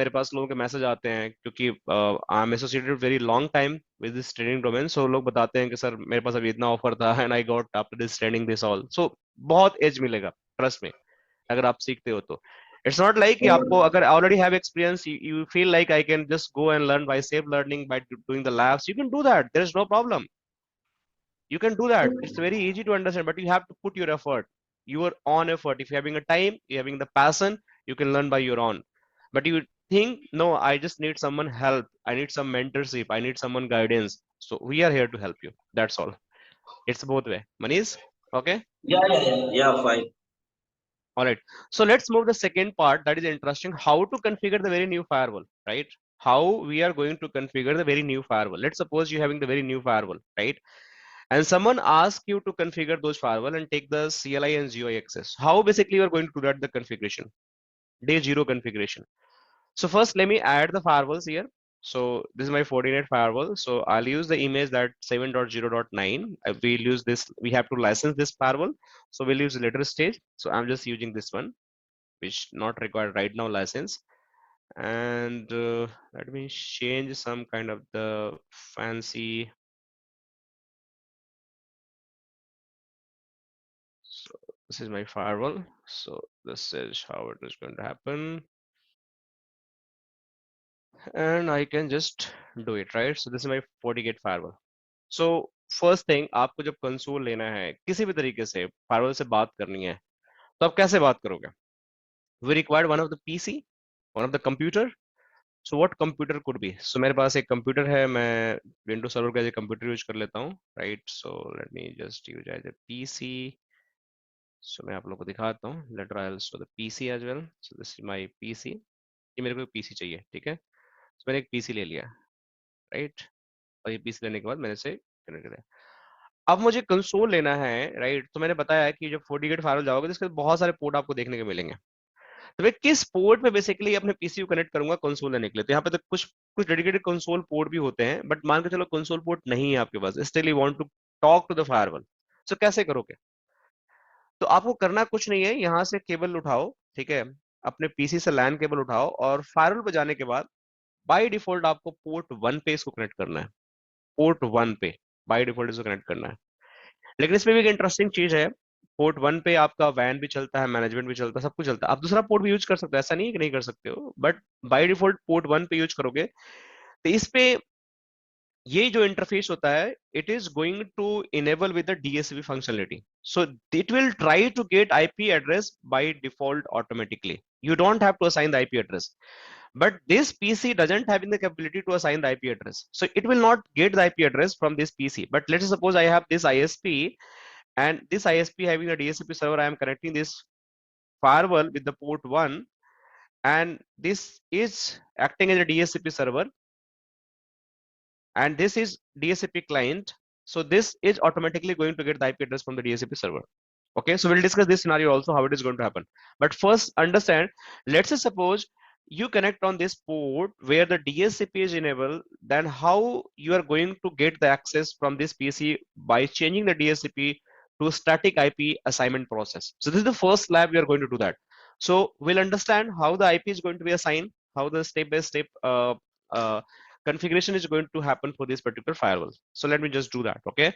मेरे पास लोगों के मैसेज आते हैं, क्योंकि I am associated very long time with this training domain, so लोग बताते हैं कि सर मेरे पास अभी इतना ऑफर था and I got after this training this all. So बहुत एज मिलेगा, ट्रस्ट में, अगर आप सीखते हो तो। इट्स नॉट लाइक कि आपको अगर already have experience, you feel like I can just go and learn by self learning by doing the labs, you can do that, there is no problem, you can do that. It's very easy to understand, but you have to put your effort, your own effort. If you're having a time, you're having the passion, you can learn by your own. But you think, no, I just need someone help, I need some mentorship, I need someone guidance, so we are here to help you, that's all. It's both way, Manish. Okay. Yeah, yeah, yeah, yeah, fine. All right, so let's move the second part, that is interesting, how to configure the very new firewall, right? How we are going to configure the very new firewall. Let's suppose you're having the very new firewall, right? And someone asks you to configure those firewall and take the CLI and GUI access. How basically you are going to do that, the configuration, day zero configuration. So first, let me add the firewalls here. So this is my FortiGate firewall. So I'll use the image that 7.0.9. We'll use this. We have to license this firewall. So we'll use the later stage. So I'm just using this one, which not required right now license. And let me change some kind of the fancy. So this is my firewall. So this is how it is going to happen. And I can just do it, right? So this is my FortiGate firewall. So first thing, आपको जब console लेना है किसी भी तरीके से firewall से बात करनी है, तो आप कैसे बात करोगे? We required one of the PC, one of the computer. So what computer could be? So मेरे पास एक कंप्यूटर है, मैं विंडोज सर्वर का कंप्यूटर यूज कर लेता हूँ, right? So let me just use as a PC. So मैं आप लोगों को दिखाता हूँ, let I'll show the PC as well. So this is my PC. ये मेरे को एक PC चाहिए, ठीक है? So मैंने एक PC ले लिया, राइट? और ये PC लेने के बाद मैंने इसे कनेक्ट किया। अब मुझे कंसोल लेना है, राइट? तो मैंने बताया कि जब FortiGate फायरवॉल जाओगे तो इसके बहुत सारे पोर्ट आपको देखने को मिलेंगे। तो मैं किस पोर्ट पे बेसिकली अपने पीसी को कनेक्ट करूंगा कंसोल लेने के लिए? तो यहाँ पे तो कुछ कुछ डेडिकेटेड कंसोल पोर्ट भी होते हैं, बट मान के चलो कंसोल पोर्ट नहीं है आपके पास, still you want to talk to the firewall. So कैसे करोगे? तो आपको करना कुछ नहीं है, यहाँ से केबल उठाओ, ठीक है? अपने पीसी से लैन केबल उठाओ और फायरवॉल पे जाने के बाद बाय डिफॉल्ट आपको पोर्ट 1 पे इसको कनेक्ट करना है। पोर्ट 1 पे बाय डिफॉल्ट इसको कनेक्ट करना है। लेकिन इसमें भी एक इंटरेस्टिंग चीज है, पोर्ट 1 पे आपका वैन भी चलता है, मैनेजमेंट भी चलता है, सब कुछ चलता है। आप दूसरा पोर्ट भी यूज कर सकते हो, ऐसा नहीं है कि नहीं कर सकते हो, बट बाय डिफॉल्ट पोर्ट 1 पे यूज करोगे। तो इस पे ये जो इंटरफेस होता है, it is going to enable with the DSCP functionality, so it will try to get IP address by default automatically, you don't have to assign the IP address, but this PC doesn't having the capability to assign the IP address, so it will not get the IP address from this PC. But let's suppose I have this ISP, and this ISP having a DHCP server, I am connecting this firewall with the port 1, and this is acting as a DHCP server, and this is DHCP client. So this is automatically going to get the IP address from the DHCP server. Okay, so we'll discuss this scenario also, how it is going to happen. But first understand, let's say suppose you connect on this port where the DHCP is enabled, then how you are going to get the access from this PC by changing the DHCP to static IP assignment process. So this is the first lab we are going to do that. So we'll understand how the IP is going to be assigned, how the step-by-step configuration is going to happen for this particular firewall. So let me just do that. Okay,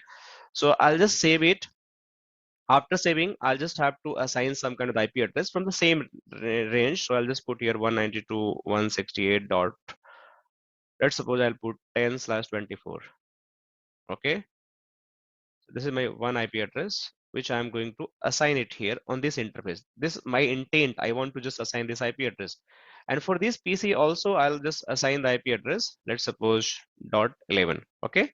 so I'll just save it. After saving, I'll just have to assign some kind of IP address from the same range. So I'll just put here 192.168 dot, let's suppose I'll put 10/24. Okay, so this is my one IP address which I'm going to assign it here on this interface. This my intent, I want to just assign this IP address, and for this PC also I'll just assign the IP address, let's suppose .11. Okay,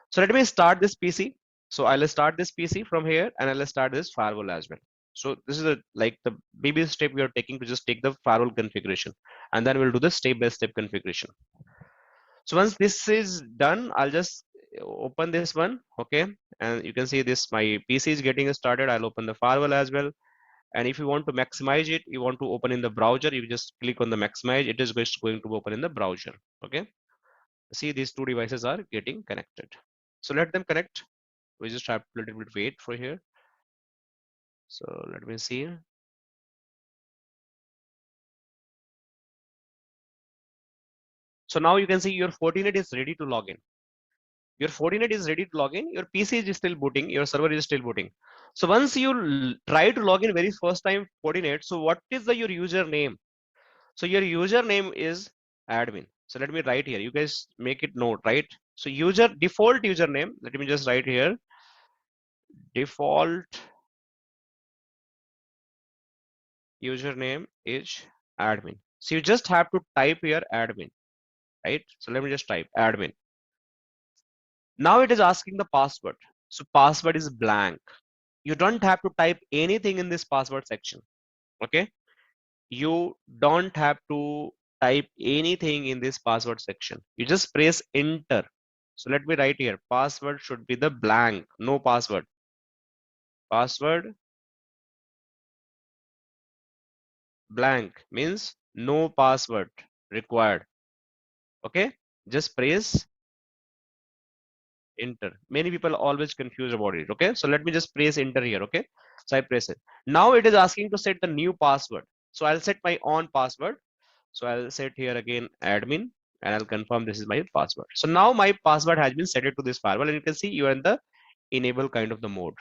so let me start this PC. So I'll start this PC from here, and I'll start this firewall as well. So this is like the baby step we are taking to just take the firewall configuration, and then we'll do the step-by-step configuration. So once this is done, I'll just open this one, okay? And you can see this, my PC is getting started. I'll open the firewall as well. And if you want to maximize it, you want to open in the browser, you just click on the maximize. It is just going to open in the browser, okay? See, these two devices are getting connected. So let them connect. We just have a little bit wait for here. So let me see. So now you can see your Fortinet is ready to log in. Your Fortinet is ready to log in. Your PC is still booting. Your server is still booting. So once you try to log in very first time Fortinet, so what is your username? So your username is admin. So let me write here. You guys make it note, right? So default username. Let me just write here. Default username is admin. So you just have to type here admin, right? So let me just type admin. Now it is asking the password. So password is blank. You don't have to type anything in this password section. Okay. You don't have to type anything in this password section. You just press enter. So let me write here. Password should be the blank, no password. Password blank means no password required. Okay. Just press enter. Many people always confused about it. Okay. So let me just press enter here. Okay. So I press it. Now it is asking to set the new password. So I'll set my own password. So I'll set here again admin and I'll confirm this is my password. So now my password has been set to this firewall and you can see you are in the enable kind of the mode,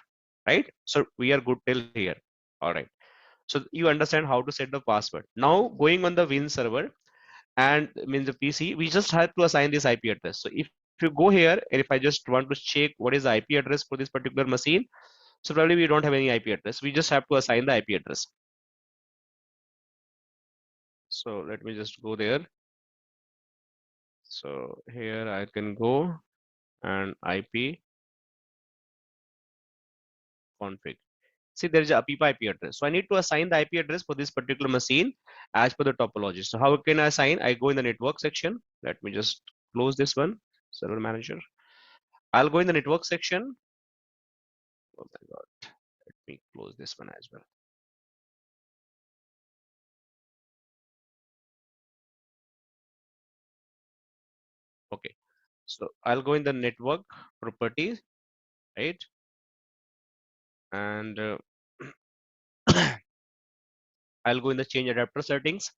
right? So we are good till here. All right. So you understand how to set the password. Now going on the Win server and means the PC, we just have to assign this IP address. So if you go here and if I just want to check what is the IP address for this particular machine, so probably we don't have any IP address. We just have to assign the IP address. So let me just go there. So here I can go and IP config. See, there is a APIPA IP address. So I need to assign the IP address for this particular machine as per the topology. So how can I assign? I go in the network section. Let me just close this one, server manager. I'll go in the network section. Oh my God, let me close this one as well. Okay, so I'll go in the network properties, right? And I'll go in the change adapter settings.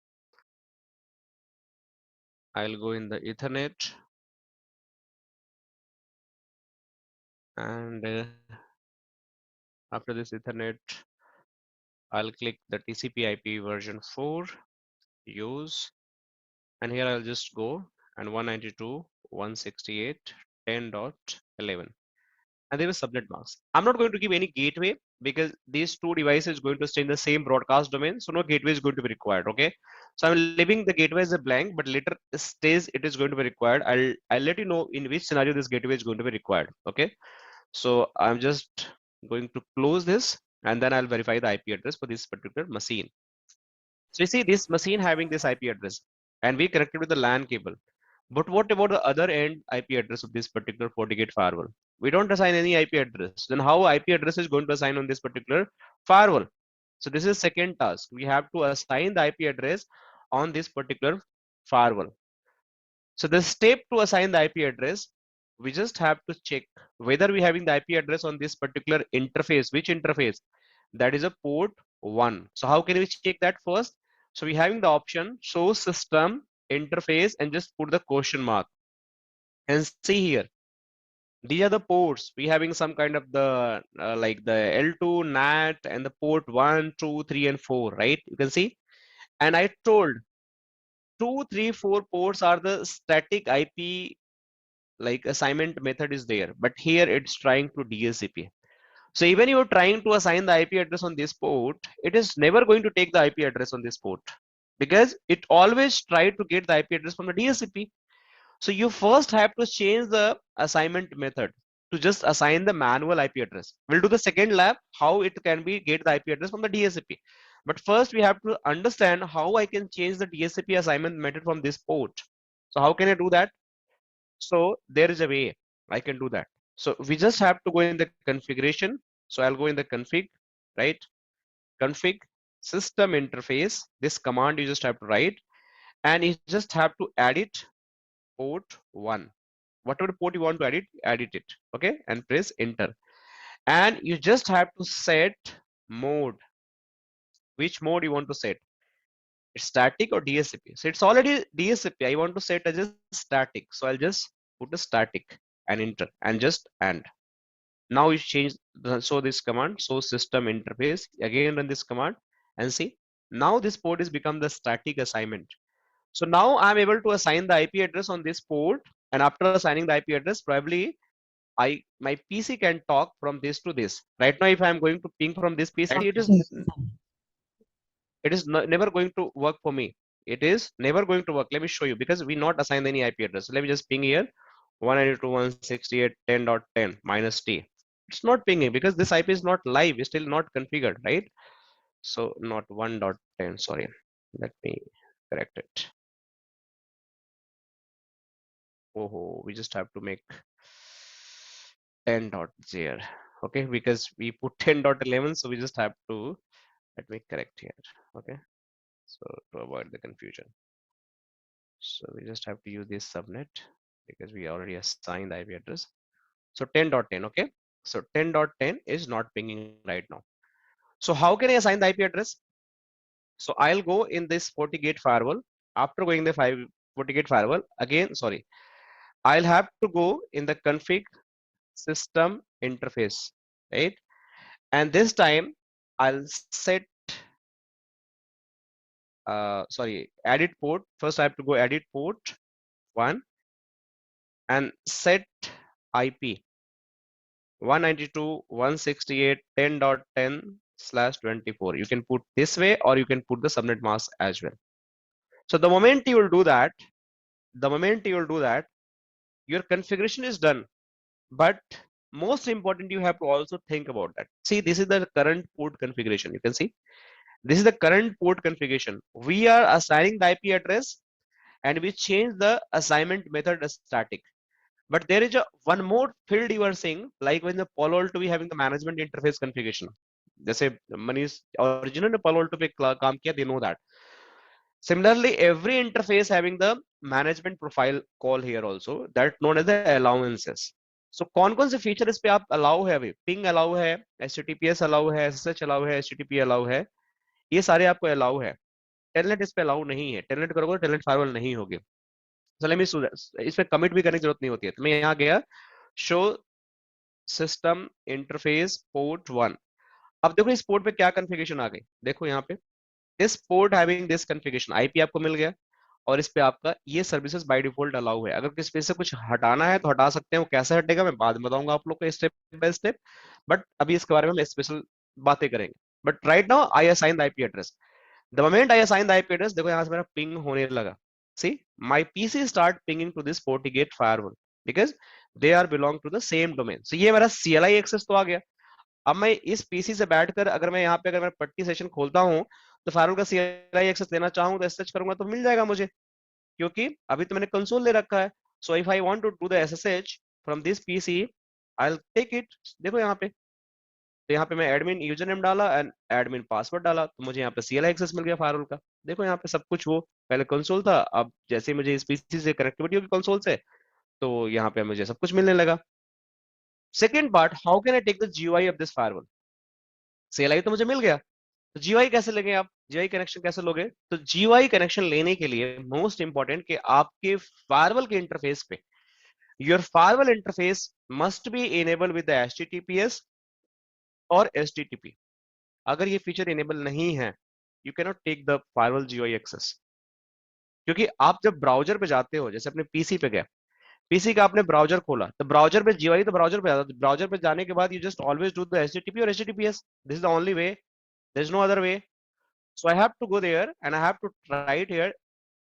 I'll go in the Ethernet and after this Ethernet, I'll click the TCP IP version 4, use, and here I'll just go and 192.168.10.11 and there is subnet mask. I'm not going to give any gateway because these two devices going to stay in the same broadcast domain, so no gateway is going to be required. Okay, so I'm leaving the gateway as a blank, but later stays it is going to be required. I'll let you know in which scenario this gateway is going to be required. Okay, so I'm just going to close this and then I'll verify the IP address for this particular machine. So you see this machine having this IP address and we connected with the LAN cable. But what about the other end IP address of this particular FortiGate firewall? We don't assign any IP address. Then how IP address is going to assign on this particular firewall? So this is second task. We have to assign the IP address on this particular firewall. So the step to assign the IP address, we just have to check whether we having the IP address on this particular interface. Which interface? That is a port 1. So how can we check that first? So we having the option show system interface and just put the question mark and see here. These are the ports. We having some kind of the like the L2 NAT and the port 1, 2, 3 and 4, right? You can see. And I told 2, 3, 4 ports are the static IP like assignment method is there, but here it's trying to DHCP. So even you're trying to assign the IP address on this port, it is never going to take the IP address on this port because it always try to get the IP address from the DHCP. So you first have to change the assignment method to just assign the manual IP address. We'll do the second lab, how it can be get the IP address from the DHCP. But first we have to understand how I can change the DHCP assignment method from this port. So how can I do that? So there is a way I can do that. So we just have to go in the configuration. So I'll go in the config, right? Config system interface. This command you just have to write and you just have to add it port 1. Whatever port you want to edit it. Okay. And press enter. And you just have to set mode. Which mode you want to set? static or DSCP. So it's already DSCP. I want to set as a static. So I'll just put a static and enter and just and. Now you change so this command, so system interface, again run this command and see. Now this port is become the static assignment. So now I'm able to assign the IP address on this port, and after assigning the IP address, probably my PC can talk from this to this. Right now, if I'm going to ping from this PC, never going to work for me. It is never going to work. Let me show you because we not assigned any IP address. So let me just ping here 192.168.10.10 minus T. It's not pinging because this IP is not live. It's still not configured, right? So not 1.10. Sorry. Let me correct it. Oh, we just have to make 10.0. Okay, because we put 10.11, so we just have to let me correct here. Okay, so to avoid the confusion. So we just have to use this subnet because we already assigned the IP address. So 10.10, okay? So 10.10 is not pinging right now. So how can I assign the IP address? So I'll go in this FortiGate firewall. After going the FortiGate firewall, again, sorry, I'll have to go in the config system interface, right? And this time I'll set, edit port. First I have to go edit port 1 and set IP 192.168.10.10/24. You can put this way or you can put the subnet mask as well. So the moment you will do that, your configuration is done. But most important, you have to also think about that. See, this is the current port configuration. You can see this is the current port configuration. We are assigning the IP address and we change the assignment method as static. But there is a one more field you are seeing, like when the Palo Alto we having the management interface configuration. जैसे Manish original ने Palo Alto पे काम किया, they know that. Similarly, every interface having the management profile call here also, that known as the allowances. So कौन कौन से feature इस पे आप अलाउ है अभी? पिंग अलाउ है, HTTPS अलाउ है, SSH अलाउ है, HTTP अलाउ है, ये सारे आपको अलाउ है. टेलनेट इस पे अलाउ नहीं है. टेलनेट करोगे तो टेलनेट फायरवॉल नहीं होगी. So let me do that. इसमें कमिट भी करने की जरूरत नहीं होती है. तो मैं यहाँ गया शो सिस्टम इंटरफेस पोर्ट 1. अब देखो इस पोर्ट पे क्या कॉन्फ़िगरेशन आ गई. देखो यहाँ पे this port having this configuration, IP आपको मिल गया और इस पे आपका ये सर्विसेज बाय डिफॉल्ट अलाउ है. अगर किसी पे से कुछ हटाना है तो हटा सकते हैं. वो कैसे हटेगा मैं बाद में बताऊंगा आप लोग को स्टेप बाय स्टेप. बट अभी इसके बारे में हम स्पेशल बातें करेंगे. But right now I assign the IP address. The moment I assign the IP address, देखो यहाँ से मेरा पिंग होने लगा. See, my PC start pinging to this FortiGate firewall because they are belong to the same domain. So ये मेरा CLI access तो आ गया. अब मैं इस PC से बैठकर अगर मैं यहाँ पे अगर मैं पट्टी सेशन खोलता हूँ तो फायरवॉल का CLI एक्सेस लेना चाहूँ तो SSH करूंगा तो मिल जाएगा मुझे, क्योंकि अभी तो मैंने कंसोल ले रखा है. So if I want to do the SSH from this PC, I'll take it. देखो यहाँ पे, तो यहाँ पे मैं एडमिन यूजर नेम डाला एंड एडमिन पासवर्ड डाला तो मुझे यहाँ पे CLI एक्सेस मिल गया फायरवॉल का. देखो यहाँ पे सब कुछ वो पहले कंसोल था, अब जैसे मुझे इस पीसी से कनेक्टिविटी होगी कंसोल से तो यहाँ पे मुझे सब कुछ मिलने लगा. Second part, how can I take the GUI of this firewall. CLI तो मुझे मिल गया, तो GUI कैसे लेंगे आप, GUI कनेक्शन कैसे लोगे. तो GUI कनेक्शन लेने के लिए मोस्ट इंपॉर्टेंट कि आपके फायरवॉल के इंटरफेस पे your firewall interface must be enable with the HTTPS और HTTP. अगर ये फीचर इनेबल नहीं है, you can not take the firewall GUI access. क्योंकि आप जब ब्राउजर पे जाते हो, जैसे अपने पीसी पे गए, पीसी का आपने ब्राउजर खोला तो ब्राउजर पे GUI तो ब्राउजर पे आता है. ब्राउजर पे जाने के बाद you just always do the HTTP और HTTPS. This is the only way, there is no other way. So I have to go there and I have to write here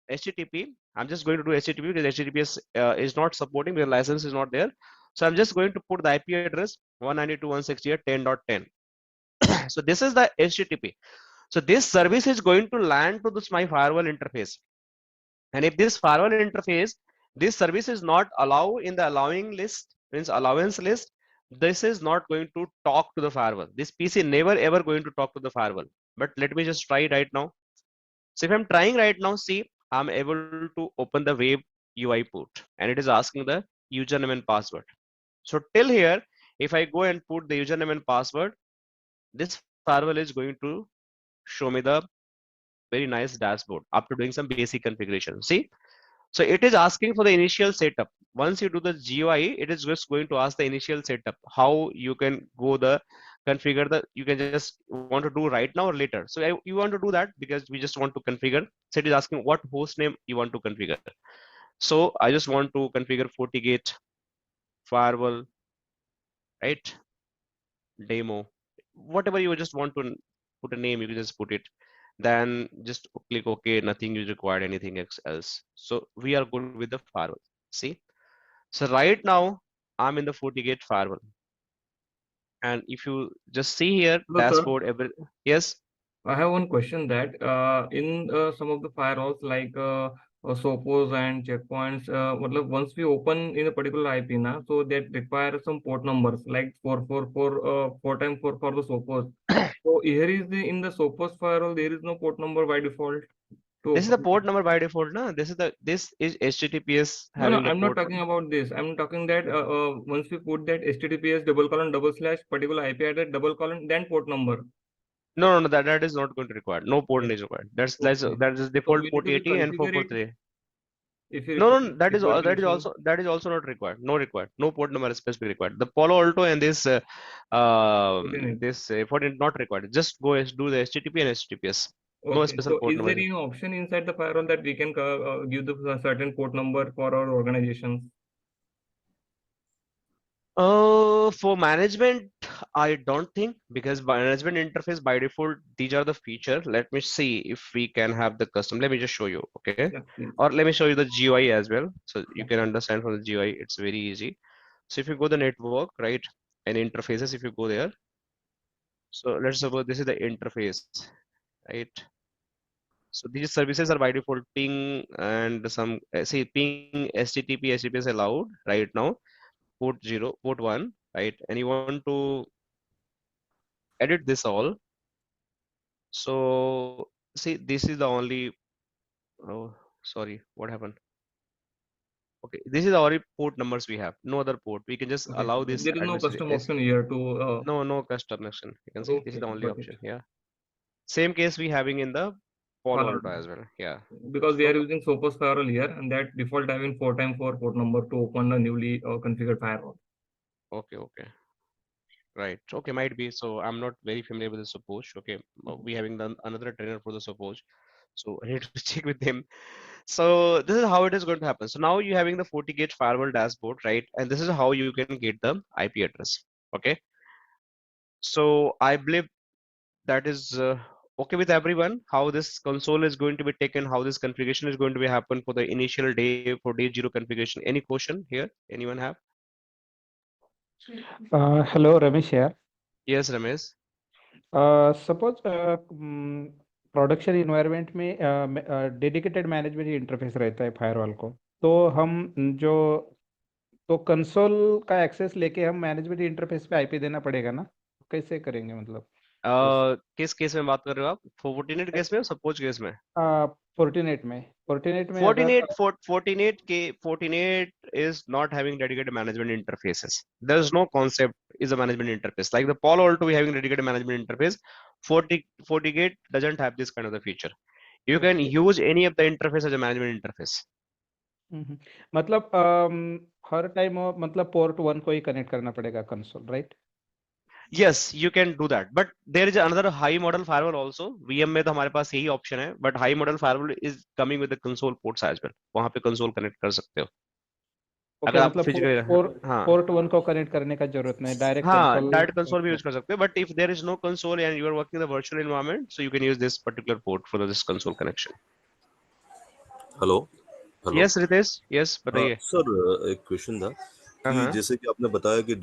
HTTP. I'm just going to do HTTP because HTTPS is not supporting, the license is not there. So I'm just going to put the IP address 192.168.10.10. So this is the HTTP. So this service is going to land to this my firewall interface. And if this firewall interface, this service is not allowed in the allowing list, means allowance list, this is not going to talk to the firewall. This PC never ever going to talk to the firewall. But let me just try right now. So if I'm trying right now, see, I'm able to open the web UI port and it is asking the username and password. So till here, if I go and put the username and password, this firewall is going to show me the very nice dashboard after doing some basic configuration. See, so it is asking for the initial setup. Once you do the GUI, it is just going to ask the initial setup, how you can go the configure the, you can just want to do right now or later. So you want to do that because we just want to configure. So it is asking what host name you want to configure. So I just want to configure FortiGate Firewall, right? Demo, whatever you just want to put a name, you can just put it. Then just click OK. Nothing is required, anything else. So we are good with the firewall. See, so right now I'm in the FortiGate firewall, and if you just see here, Hello, sir. dashboard, every, yes. I have one question that in some of the firewalls like Sophos and checkpoints, once we open in a particular IP, na, so that require some port numbers like 444, 4 times 4 for the Sophos. So here is in the Sophos firewall, there is no port number by default to This is the open. port number by default, na? This is HTTPS No, having the I'm not port. talking about this. I'm talking that once we put that HTTPS double colon double slash particular IP address double colon then port number. No, that is not going to require. No port Okay. is required. That's Okay. that is So default we need port to be 80 and configure it 443. if you No, require that is also not required. No required. No port number is specifically required. The Palo Alto and connection. this 14 not required. Just go do the HTTP and HTTPS. No Okay. special So port is there number. any option inside the firewall that we can give the certain port number for our organizations? For management, I don't think, because by management interface by default, these are the feature. Let me see if we can have the custom. Let me just show you, okay? Yeah, please. Or let me show you the GUI as well, so you Yeah. can understand from the GUI. It's very easy. So if you go the network, right, and interfaces, if you go there, so let's suppose this is the interface, right? So these services are by default ping and some say ping HTTP, HTTPS allowed right now, port 0, port 1, right? And you want to edit this all. So see, this is the only, oh, sorry, what happened? Okay, this is the only port numbers we have, no other port. We can just Okay. allow this There is no administrative. custom option here to. No custom action. You can see this is Okay, the only got it. option. Yeah. Same case we having in the Palo Follow. Alto as well. Yeah. Because we So are using Sophos firewall here, and that default having 4 times 4 port number to open the newly configured firewall. okay. Right. Okay, might be. So I'm not very familiar with the suppose. Okay, we having done another trainer for the suppose. So I need to check with him. So this is how it is going to happen. So now you having the FortiGate firewall dashboard, right? And this is how you can get the IP address. Okay. So I believe that is okay with everyone. How this console is going to be taken, how this configuration is going to be happen for the initial day for day zero configuration. Any question here? Anyone have? Hello, Ramesh here. Yes, Ramesh. Suppose production environment में dedicated management interface रहता है firewall को, तो हम जो तो console का access लेके हम मैनेजमेंट इंटरफेस पे आईपी देना पड़ेगा ना? कैसे करेंगे मतलब? किस केस में बात कर रहे हो आप? फोर्टिनेट केस में, सपोज केस में? फोर्टिनेट में अगर Fortinet is not having dedicated management interfaces. There is no concept is a management interface. Like the Palo Alto, we having dedicated management interface. FortiGate doesn't have this kind of the feature. You can okay, use any of the interface as a management interface. मतलब हर time मतलब port 1 को ही connect करना पड़ेगा console, right? Yes, you can do that. But there is another high model firewall also. VM में तो हमारे पास यही option है. But high model firewall is coming with the console ports as well. वहाँ पे console connect कर सकते हो. ओके, अगर आप मतलब फिजिकली, हाँ पोर्ट 1 को कनेक्ट करने का जरूरत नहीं, डायरेक्ट हाँ कंसोल। डायरेक्ट कंसोल भी यूज कर सकते हो, but if there is no console and you are working the virtual environment, so you can use this particular port for this console connection. Hello hello yes Ritesh, yes बताइए. Sir, एक question था हाँ कि हाँ जैसे कि आपने बताया कि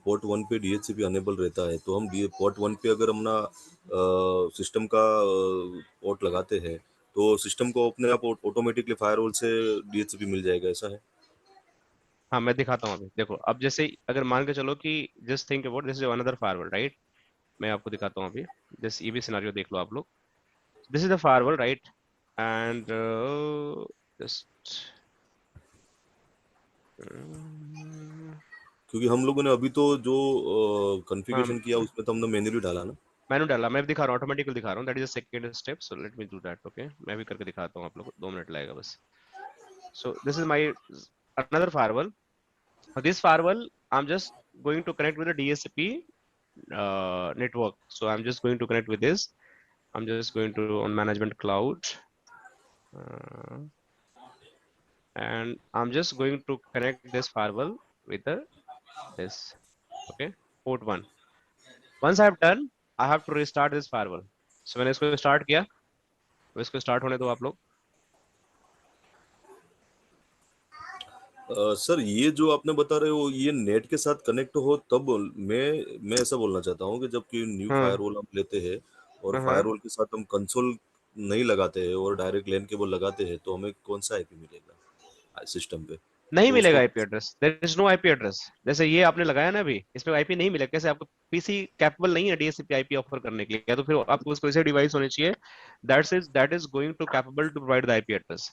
पोर्ट 1 पे डीएचसीपी अनेबल रहता है, तो हम पोर्ट 1 पे अगर अपना सिस्टम का पोर्ट लगाते हैं तो सिस्टम को अपने आप ऑटोमेटिकली फायरवॉल से डीएचसीपी मिल जाएगा, ऐसा है? हाँ मैं दिखाता हूँ अभी. देखो अब जैसे अगर मान के चलो कि just think about this is another firewall, right? मैं आपको दिखाता हूँ अभी. जस्ट ये भी सिनेरियो देख लो आप लोग. This is the firewall, right? And just क्योंकि हम लोगों ने अभी तो जो हाँ कॉन्फ़िगरेशन किया उसमें तो हमने मैन्युअली डाला ना. मैंने डाला, मैं भी दिखा रहा हूँ, ऑटोमेटिकली दिखा रहा हूँ, that is second step, so let me do that. Okay, मैं भी करके दिखाता हूँ आप लोग को, 2 मिनट लगेगा बस। सो this is my another firewall. For this firewall, I'm just going to connect with the DSCP network. So I'm just going to connect with this. I'm just going to on management cloud, uh, and I'm just going to connect this firewall with the this. Okay, port 1. Once I've done, I have to restart this firewall. So मैंने इसको start किया, तो इसको start होने दो आप लोग। Sir ये जो आपने बता रहे हो ये नेट के साथ कनेक्ट हो तब मैं ऐसा बोलना चाहता हूँ कि जबकि न्यू हाँ फायरवॉल हम लेते हैं और हाँ, फायरवॉल के साथ हम कंसोल नहीं लगाते हैं और डायरेक्ट लैन केबल लगाते हैं तो हमें कौन सा आईपी मिलेगा सिस्टम पे? नहीं तो मिलेगा उसको IP address, there is no IP address. जैसे ये आपने लगाया ना अभी, इसमें आईपी नहीं मिलेगा। कैसे? आपको पीसी कैपेबल नहीं है डीएससीपी आईपी ऑफर करने के लिए, या तो फिर आपको उसको ऐसे डिवाइस होने चाहिए that is going to capable to provide the IP address,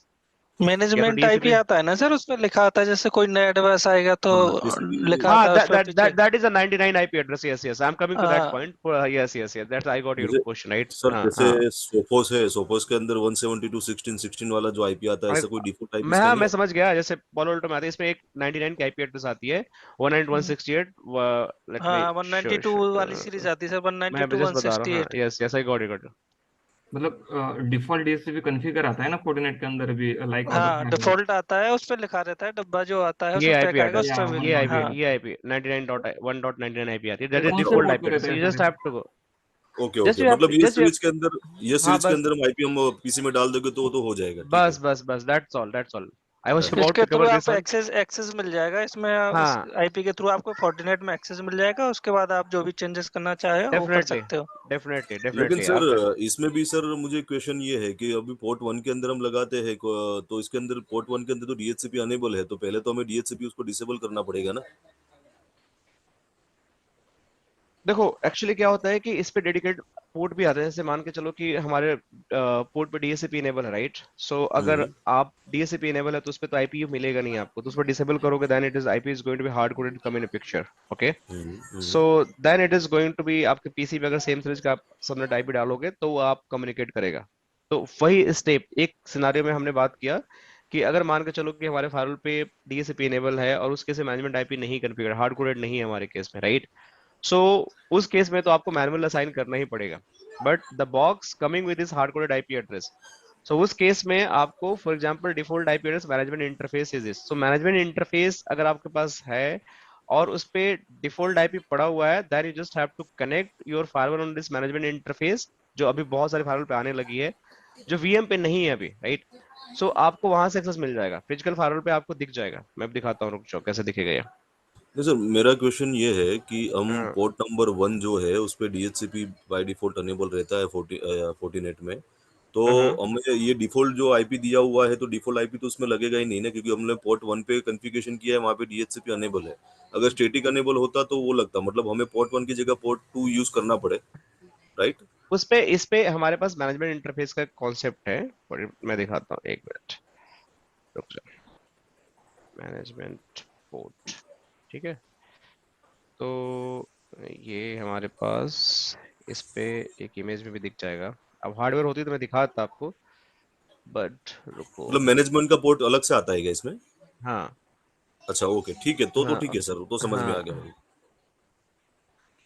या तो मैनेजमेंट आईपी डीएससीपी। आता है ना सर, उसमें लिखा आता है, जैसे कोई नया डिवाइस आएगा तो हाँ जैसे कि लिखा हाँ, आता है उस that पर that पीछे। that that is a 99 IP address. Yes, yes. I'm coming to that हाँ point. Yes. That's I got your मुझे question, right? सर हाँ जैसे हाँ। सोपोस है, सोपोस के अंदर 172.16.16 वाला जो आईपी आता है अरे, ऐसा कोई डिफॉल्ट आईपी मैं इसका हाँ नहीं मैं आता? समझ गया। जैसे पॉलो अल्टो में आता है, इसमें एक 99 की आईपी एड्रेस आती है, 192.168। लेट मी हाँ 192 वाली सीरीज आती है सर, मैं 192 जस्ट बता रहा हूँ। हाँ, 168। Yes yes, I got it. मतलब डिफॉल्ट डीएचसीपी कॉन्फ़िगर आता है ना फोर्टिनेट के अंदर भी, लाइक अदर हाँ फायरवॉल। डिफॉल्ट आता है, उस पे लिखा रहता है, डब्बा जो आता है ये उसमें पैक आईपी आएगा उस एड्रेस, पे या भी। वन नॉट हाँ 99.1.99 आईपी आती है, ये दैट इज कौन से डिफॉल्ट पोर्ट आईपी पे एड्रेस। रहता है यू सर जस्ट ऐसा? Have to go, okay just okay, you have मतलब टू जस्ट ये हाँ सीरीज के बस अंदर हम आईपी हम पीसी में डाल दोगे तो वो तो हो जाएगा, ठीक है। बस that's all. I was right. About इसके टू थ्रू कवर दिस आपको वन। एक्सेस मिल जाएगा इसमें, इस हाँ, आईपी के थ्रू आपको फोर्टिनेट में एक्सेस मिल जाएगा, उसके बाद आप जो भी चेंजेस करना चाहे वो कर डेफिनेटली सकते हो। लेकिन डेफिनेटली सर आप। इसमें भी सर मुझे क्वेश्चन ये है कि अभी पोर्ट 1 के अंदर हम लगाते हैं तो इसके अंदर पोर्ट 1 के अंदर तो डीएचसीपी अनेबल है तो पहले तो हमें डीएचसीपी उसको डिसेबल करना पड़ेगा ना। देखो एक्चुअली क्या होता है कि इस पे डेडिकेटेड पोर्ट भी आता है। जैसे मान के चलो कि हमारे पोर्ट पे डीएससीपी इनेबल है, राइट? सो अगर हम्म आप डीएससीपी इनेबल है तो उस पे तो आईपी मिलेगा नहीं आपको, तो उस पर डिसेबल करोगे, then it is IP is going to be hard coded come in picture. Okay, hmm. So then it is going to be आपके पीसी पे अगर सेम सीरीज का आप सबनेट आईपी डालोगे तो वो आप कम्युनिकेट करेगा। तो वही स्टेप एक सिनारियो में हमने बात किया कि अगर मान के चलो कि हमारे फायरवॉल पे डीएससीपी इनेबल है और उसके से मैनेजमेंट आईपी नहीं कॉन्फ़िगर, हार्ड कोडेड नहीं है हमारे केस में, राइट? सो उस केस में तो आपको मैनुअल असाइन करना ही पड़ेगा, but the box coming with this hard coded IP address. So उस केस में आपको for example default IP address management interface is this. So management interface अगर आपके पास है और उस पे डिफॉल्ट आईपी पड़ा हुआ है, then you just have to connect your firewall on this management interface, जो अभी बहुत सारे फायरवॉल पे आने लगी है, जो वीएम पे नहीं है अभी, राइट? सो आपको वहां से एक्सेस मिल जाएगा, फिजिकल फायरवॉल पे आपको दिख जाएगा। मैं भी दिखाता हूँ, रुक जाओ कैसे दिखेगा ये। नहीं सर मेरा क्वेश्चन ये है कि हम हाँ, पोर्ट नंबर 1 जो है उस पे डीएचसीपी बाय डिफॉल्ट अनेबल रहता है फोर्टीनेट में, तो हाँ, हमें ये डिफॉल्ट जो आईपी दिया हुआ है तो डिफॉल्ट आईपी तो उसमें लगेगा ही नहीं ना क्योंकि हमने पोर्ट 1 पे कॉन्फ़िगरेशन किया है वहाँ पे डीएचसीपी अनेबल है। अगर स्टैटिक अनेबल होता तो वो लगता मतलब हमें पोर्ट 1 की जगह पोर्ट 2 यूज करना पड़े, राइट? उस पे इस पे हमारे पास मैनेजमेंट इंटरफेस का कॉन्सेप्ट है, और मैं दिखाता हूँ, एक मिनट रुक जाओ। मैनेजमेंट पोर्ट, ठीक है? तो ये हमारे पास इस पे एक इमेज में भी दिख जाएगा। अब हार्डवेयर होती तो मैं दिखाता आपको, बट रुको। मतलब मैनेजमेंट का पोर्ट अलग से आता है क्या इसमें? हाँ अच्छा ओके ठीक है, तो ठीक हाँ है सर, तो समझ में आ गया हाँ, मुझे।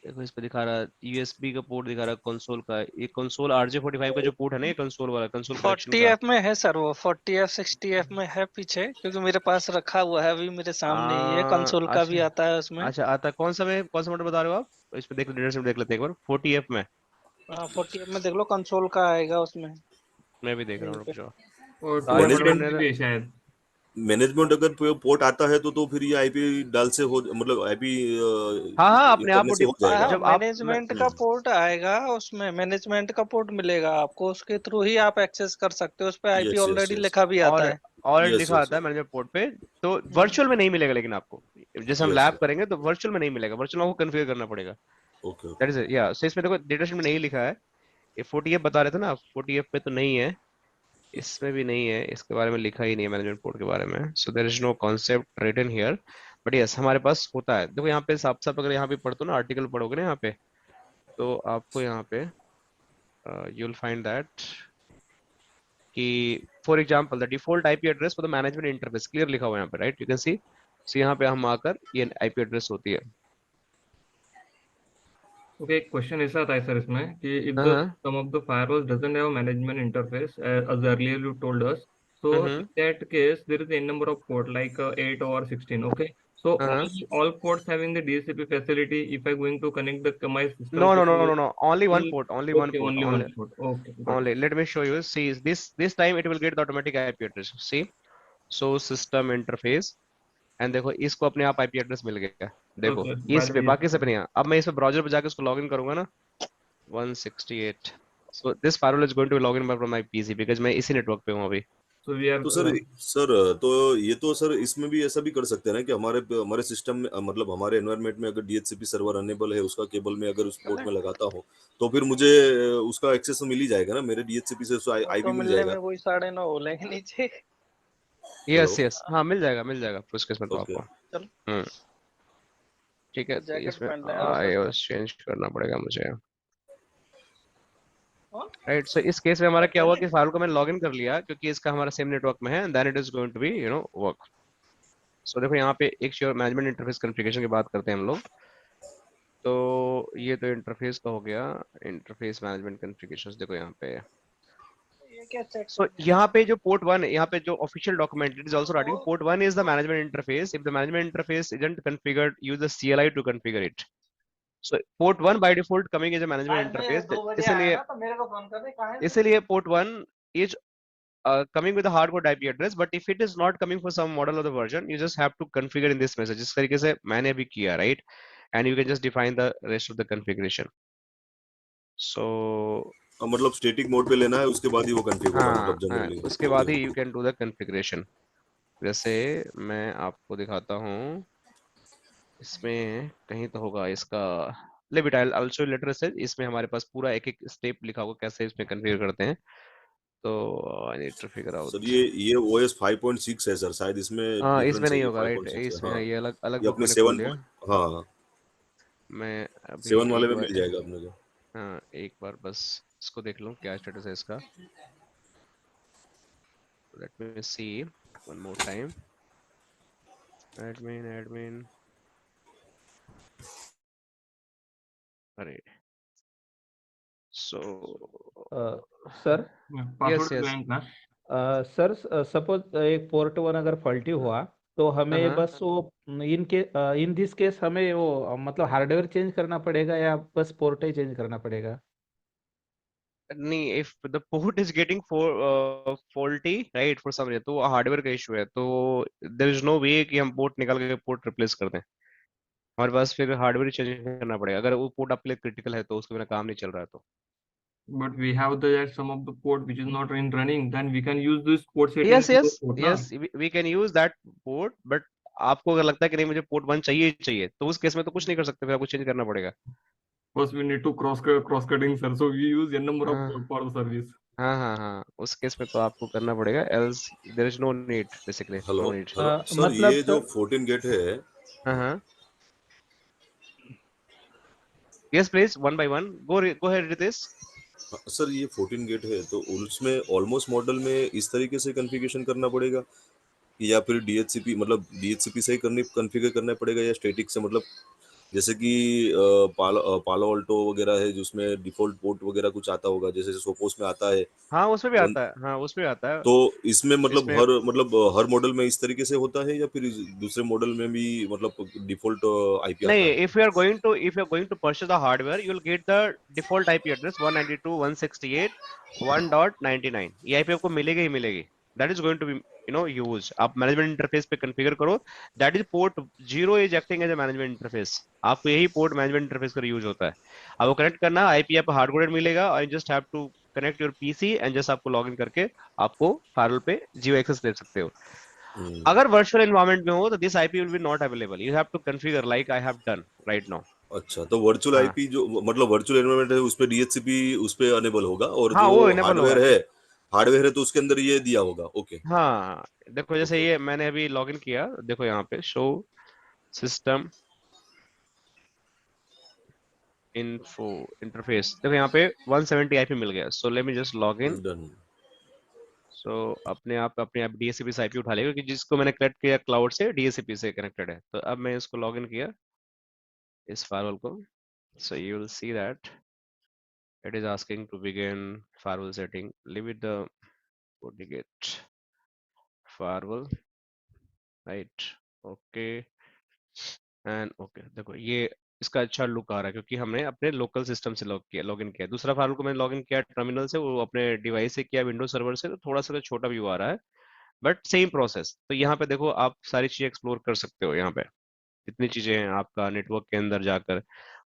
देखो इस पे दिखा रहा है यूएसबी का पोर्ट, दिखा रहा है कंसोल का। ये कंसोल RJ45 का जो पोर्ट है ना, ये कंसोल वाला, कंसोल कनेक्शन 40 का। एफ में है सर, वो 40 एफ 60 एफ में है पीछे, क्योंकि मेरे पास रखा हुआ है अभी मेरे सामने ही है, कंसोल का अच्छा भी आता है उसमें। अच्छा, आता है कौन सा मॉडल बता रहे हो आप? इस पे देख लो, डिटेल्स में देख लेते हैं एक बार। 40F में, 40 एफ में देख लो, कंसोल का आएगा उसमें मैं भी देख रहा हूँ, यहीं रुक पे। जाओ। और तो टू RJ45 हंड्रेड मैनेजमेंट में ने, भी है शायद। मैनेजमेंट अगर पोर्ट आता है तो फिर ये आईपी डाल से हो मतलब आईपी हाँ हाँ, अपने आप करने वो से हो जाएगा। हाँ जब आप मैनेजमेंट का पोर्ट आएगा, उसमें मैनेजमेंट का पोर्ट मिलेगा आपको, उसके थ्रू ही आप एक्सेस कर सकते हो, उस पे IP yes yes already yes लिखा भी आता और है। ऑलरेडी यस लिखा यस आता है यस मैनेजमेंट पोर्ट पे। तो हम्म। वर्चुअल में नहीं मिलेगा, लेकिन आपको जैसे हम यस लैब यस। करेंगे तो वर्चुअल में नहीं मिलेगा, वर्चुअल में आपको कन्फिगर करना पड़ेगा। Okay that okay. इज या, सो इसमें देखो डेटा शीट में नहीं लिखा है। ये 40F बता रहे थे ना, 40F पे तो नहीं है, इसमें भी नहीं है, इसके बारे में लिखा ही नहीं है मैनेजमेंट पोर्ट के बारे में। So there is no concept written here, but yes हमारे पास होता है। देखो यहाँ पे साफ साफ अगर यहाँ पे पढ़ते हो ना, आर्टिकल पढ़ोगे ना यहाँ पे, तो आपको यहाँ पे यू विल फाइंड दैट कि for example the default IP address for the management interface clear लिखा हुआ है यहाँ पे, राइट, यू कैन सी। सो यहाँ पे हम आकर ये आईपी एड्रेस होती है। ओके, एक क्वेश्चन ऐसा था सर इसमें कि इफ द हाँ some of the firewalls doesn't have management interface as earlier you told us, so in हाँ that case there is a number of port like 8 or 16. Okay, so हाँ। all ports having the DHCP facility, if I going to connect the my No system no to no the no no, only one full. port, only one Okay, port, only one only port. Okay, got it. only let me show you. See this time it will get the automatic IP address, see। So system interface, and देखो इसको अपने आप IP address मिल गया, देखो Okay, by इस the पे, बाकी सब DHCP. नहीं है। अब मैं इस पे ब्राउजर पे जाके इसको लॉगिन करूंगा ना, 168। So this firewall is going to login from my PC because मैं इसी नेटवर्क पे हूं अभी। So we are तो सर तो ये तो सर इसमें भी ऐसा भी कर सकते हैं ना कि हमारे हमारे सिस्टम में मतलब हमारे एनवायरनमेंट में अगर डीएचसीपी सर्वर अनेबल है, उसका केबल में अगर उस पोर्ट में लगाता हूँ, तो फिर मुझे उसका एक्सेस तो मिल ही जाएगा ना, मेरे डीएचसीपी से उसका वो आईपी तो मिल मिलने जाएगा। में वही 9:30 बोलेंगे नीचे। Yes hello. यस, हाँ मिल जाएगा उस केस में तो ओके। आपको। चलो हम्म, ठीक है। तो जैकेट इसमें पहन ले सर। आईओएस चेंज करना पड़ेगा मुझे, हाँ राइट। सो इस केस में हमारा क्या हुआ पहले। कि फाइल को मैंने लॉगिन कर लिया क्योंकि इसका हमारा सेम नेटवर्क में है, then it is going to be work. So देखो यहाँ पे एक श्योर मैनेजमेंट इंटरफेस कॉन्फ़िगरेशन की बात करते हैं हम लोग। तो ये तो इंटरफेस का हो गया, इंटरफेस मैनेजमेंट कॉन्फ़िगरेशंस देखो यहाँ पे। ये क्या चेक सो करना यहाँ पे जो पोर्ट वन है, यहाँ पे जो official document it is also writing port one is the management interface, if the management interface isn't configured use the CLI to configure it. So port one by default coming as a management आज मैं interface, 2 बजे आया इसलिए ना तो मेरे को phone कर दे कहाँ है तू? इसीलिए port one is coming with a hardcode IP address, but if it is not coming for some model of the version, you just have to configure in this message, इस तरीके से मैंने अभी किया, right? And you can just define the rest of the configuration. So मतलब static mode पे लेना है, उसके बाद ही वो कॉन्फ़िगर होगा, हाँ मतलब हाँ, जनरली। उसके बाद okay. He you can do the configuration। जैसे मैं आपको दिखाता हूँ, इसमें कहीं तो होगा इसका, ले बेटा I'll show you later से, इसमें हमारे पास पूरा एक एक स्टेप लिखा होगा कैसे इसमें कॉन्फ़िगर करते हैं। तो I need to figure sir out। ये OS 5.6 है सर, शायद इसमें हाँ इसमें डिफरेंस है, नहीं ये होगा, राइट, 5.6 है। इसमें हाँ, हाँ, ये अलग अलग ये बुक अपने मैंने खोल 7 लिया। हाँ, मैं अभी 7 वाले एक में बार, मिल जाएगा अपने को। हाँ एक बार बस इसको देख लूँ क्या स्टेटस है इसका। Let me see one more time. Admin admin, अरे so sir yes password yes. Client ना. सर सपोज एक पोर्ट वन अगर फॉल्टी हुआ तो हमें हाँ बस वो इन दिस केस हमें वो मतलब हार्डवेयर चेंज करना पड़ेगा या बस पोर्ट ही चेंज करना पड़ेगा? नहीं, if the port is getting faulty right for some reason, तो हार्डवेयर का इशू है, तो देयर इज नो वे कि हम पोर्ट निकाल के पोर्ट रिप्लेस कर दें। हमारे पास फिर हार्डवेयर चेंज करना पड़ेगा, अगर वो पोर्ट आपके लिए क्रिटिकल है तो उसके बिना काम नहीं चल रहा है तो। But we have the some of the port which is not in running, then we can use this port setting yes to yes the port yes, ना. We can use that port, but आपको अगर लगता है कि नहीं मुझे port one चाहिए ही चाहिए, तो उस केस में तो कुछ नहीं कर सकते, फिर आपको चेंज करना पड़ेगा। First we need to cross cutting, sir. So we use n number of port हाँ for the service. हाँ हाँ हाँ, उस केस में तो आपको करना पड़ेगा, else there is no need, basically hello. No need. Hello sir, मतलब ये जो सर 14 गेट है, हाँ हाँ, yes please one by one go ahead this. Sir ये 14 गेट है, तो उसमें ऑलमोस्ट मॉडल में इस तरीके से कॉन्फ़िगरेशन करना पड़ेगा, या फिर डीएचसीपी मतलब डीएचसीपी से ही कॉन्फ़िगर करना पड़ेगा, या स्टैटिक से, मतलब जैसे कि पालो अल्टो वगैरह है जिसमें डिफॉल्ट पोर्ट वगैरह कुछ आता होगा, जैसे सोपोस में आता है हाँ उसमें भी वन। आता है, हाँ उसमें भी आता है। तो इसमें इसमें हर मॉडल में इस तरीके से होता है, या फिर दूसरे मॉडल में भी मतलब डिफॉल्ट आईपी नहीं, आता है? if you are going to purchase the hardware, you will get the default IP address 192.168.1.99, ये IP आपको मिलेगी ही मिलेगी। That is going to be used। आप मैनेजमेंट इंटरफेस पे कॉन्फ़िगर करो, that is port 0 is acting as a management interface। आपको यही port management interface का यूज होता है। अब वो कनेक्ट करना, IP आपको हार्डकोडेड मिलेगा और just have to connect your PC and just आपको लॉगिन करके आपको फायरवॉल पे जियो एक्सेस दे सकते हो। हम्म, अगर वर्चुअल एनवायरनमेंट में हो तो this IP will be not available, you have to configure like I have done right now. अच्छा, तो वर्चुअल हाँ आईपी जो मतलब वर्चुअल एनवायरनमेंट है उस पे डीएचसीपी उस पे अनेबल होगा, और हाँ, जो वो इनेबल होगा। हार्डवेयर है तो उसके अंदर ये दिया होगा। ओके। हाँ देखो जैसे ओके। ये मैंने अभी लॉगिन किया, देखो यहाँ पे शो सिस्टम इन्फो इंटरफेस, देखो यहाँ पे 170 आईपी मिल गया। So let me just log in. Done. So अपने आप डीएचसीपी से आईपी उठा लेगा, क्योंकि जिसको मैंने कनेक्ट किया क्लाउड से डीएचसीपी से कनेक्टेड है। तो अब मैं इसको लॉग इन किया इस फायरवॉल को। So you will see that it is asking to begin firewall setting. Leave it the FortiGate firewall, right? Okay and okay। देखो ये इसका अच्छा लुक आ रहा है, क्योंकि हमने अपने लोकल सिस्टम से लॉग इन किया। दूसरा फायरवॉल को मैंने लॉग इन किया टर्मिनल से, वो अपने डिवाइस से किया विंडोज सर्वर से, तो थोड़ा सा तो छोटा व्यू आ रहा है, बट सेम प्रोसेस। तो यहाँ पे देखो आप सारी चीजें एक्सप्लोर कर सकते हो। यहाँ पे इतनी चीजें हैं आपका नेटवर्क के अंदर जाकर।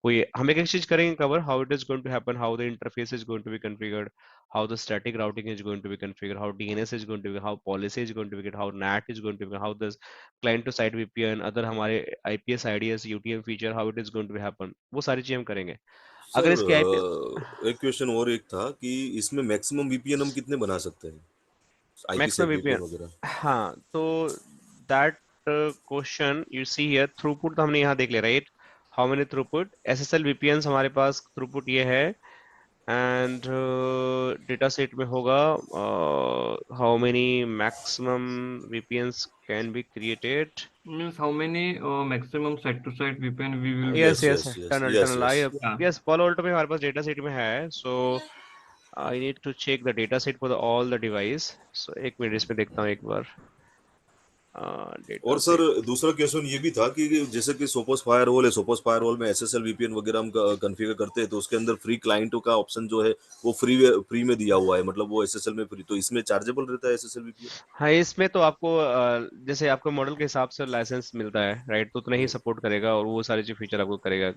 कोई हम एक एक चीज करेंगे cover, how it is going to happen, how the interface is going to be configured, how the static routing is going to be configured, how DNS is going to be, how policy is going to be, how NAT is going to be, how the client to site VPN, other हमारे IPS IDS UTM feature, how it is going to be happen, वो सारी चीजें हम करेंगे। अगर sir इसकी IP एक question और एक था कि इसमें मैक्सिमम वीपीएन हम कितने बना सकते हैं, आईपी मैक्सिमम सेक वीपीएन, वीपीएन वगैरह? हाँ तो that question you see here, throughput तो हमने यहाँ देख लिया, right? How many throughput SSL VPN हमारे पास थ्रूपुट ये है। एंड डेटा सेट में होगा how many maximum VPNs can be created. Means how many maximum site to site VPN we will be. Yes yes yes, yes yes tunnel yes tunnel yes. I, Yeah. Yes Palo Alto में हमारे पास data set में है। So I need to check the data set for all the device. So एक minute इसमें देखता हूँ एक बार डेटा और सर सेट। दूसरा क्वेश्चन ये भी था कि जैसे कि सोपोस फायरवॉल है, सोपोस फायरवॉल में एसएसएल वीपीएन वगैरह हम कॉन्फ़िगर करते हैं, तो उसके अंदर फ्री क्लाइंटों का ऑप्शन जो है वो फ्री में दिया हुआ है, मतलब वो एसएसएल में फ्री, तो इसमें चार्जेबल रहता है एसएसएल वीपीएन? हाँ इसमें तो आपको जैसे आपको मॉडल के हिसाब से लाइसेंस मिलता है, राइट? तो उतना ही सपोर्ट करेगा और वो सारी जो फीचर आपको करेगा,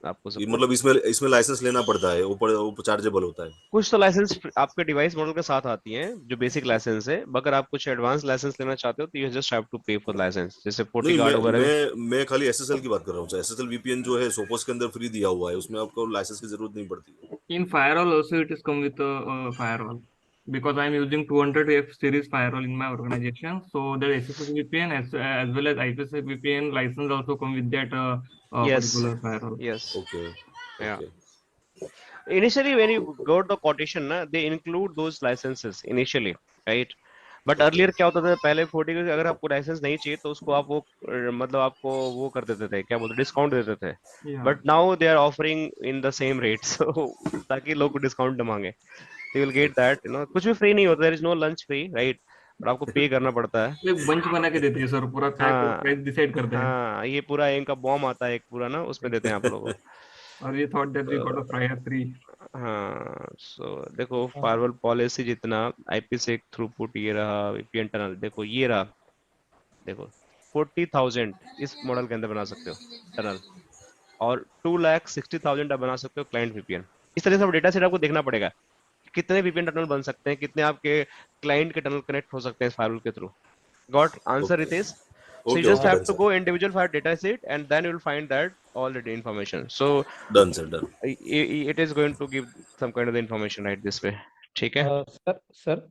आपको सपोर्ट। मतलब इसमें इसमें लाइसेंस लेना पड़ता है, वो चार्जेबल होता है? कुछ तो लाइसेंस आपके डिवाइस मॉडल के साथ आती हैं जो बेसिक लाइसेंस है। अगर आप कुछ एडवांस लाइसेंस लेना चाहते हो तो यू जस्ट हैव टू पे फॉर लाइसेंस, जैसे फोर्टी नहीं, गार्ड वगैरह भी। मैं खाली एसएसएल की बात कर रहा हूँ। एसएसएल वीपीएन जो है सोपोस के अंदर फ्री दिया हुआ है, उसमें आपको लाइसेंस की जरूरत नहीं पड़ती है। In firewall also it is come with firewall because I am using 200F series firewall in my organization. So the SSL VPN as well as IPsec VPN license also come with that yes particular firewall. Yes okay या okay. initially when you got the quotation na, they include those licenses initially, right? But okay earlier क्या होता था, पहले forty का अगर आपको licence नहीं चाहिए तो उसको आप वो मतलब आपको वो कर देते थे, क्या बोलते, डिस्काउंट देते थे। Yeah. But now they are offering in the same rate, so ताकि लोग डिस्काउंट न मांगे, they will get that, you know. कुछ भी फ्री नहीं होता, there is no lunch free, right? और आपको पे करना पड़ता है। एक बंच बना के देते हैं सर, पूरा हाँ प्राइस डिसाइड करते हैं। हाँ, ये पूरा इनका बॉम्ब आता है एक पूरा ना, उसमें देते हैं आप लोगों और ये thought that we got a को। Prior free. हाँ सो देखो फायरवॉल पॉलिसी जितना, आईपी से थ्रूपुट ये रहा, वीपीएन टनल देखो ये रहा, देखो 40,000 इस मॉडल के अंदर बना सकते हो टनल, और 2,60,000 आप बना सकते हो क्लाइंट वीपीएन। इस तरह से डेटा सेट आपको देखना पड़ेगा कि कितने वीपीएन टनल बन सकते हैं, कितने आपके क्लाइंट के टनल कनेक्ट हो सकते हैं फायरवॉल के थ्रू। Got answer okay Ritesh? So you okay just okay. have done to sir, go individual file data set and then you will find that all the information. So done sir, done. it is going to give some kind of the information right this way। ठीक है? Sir sir,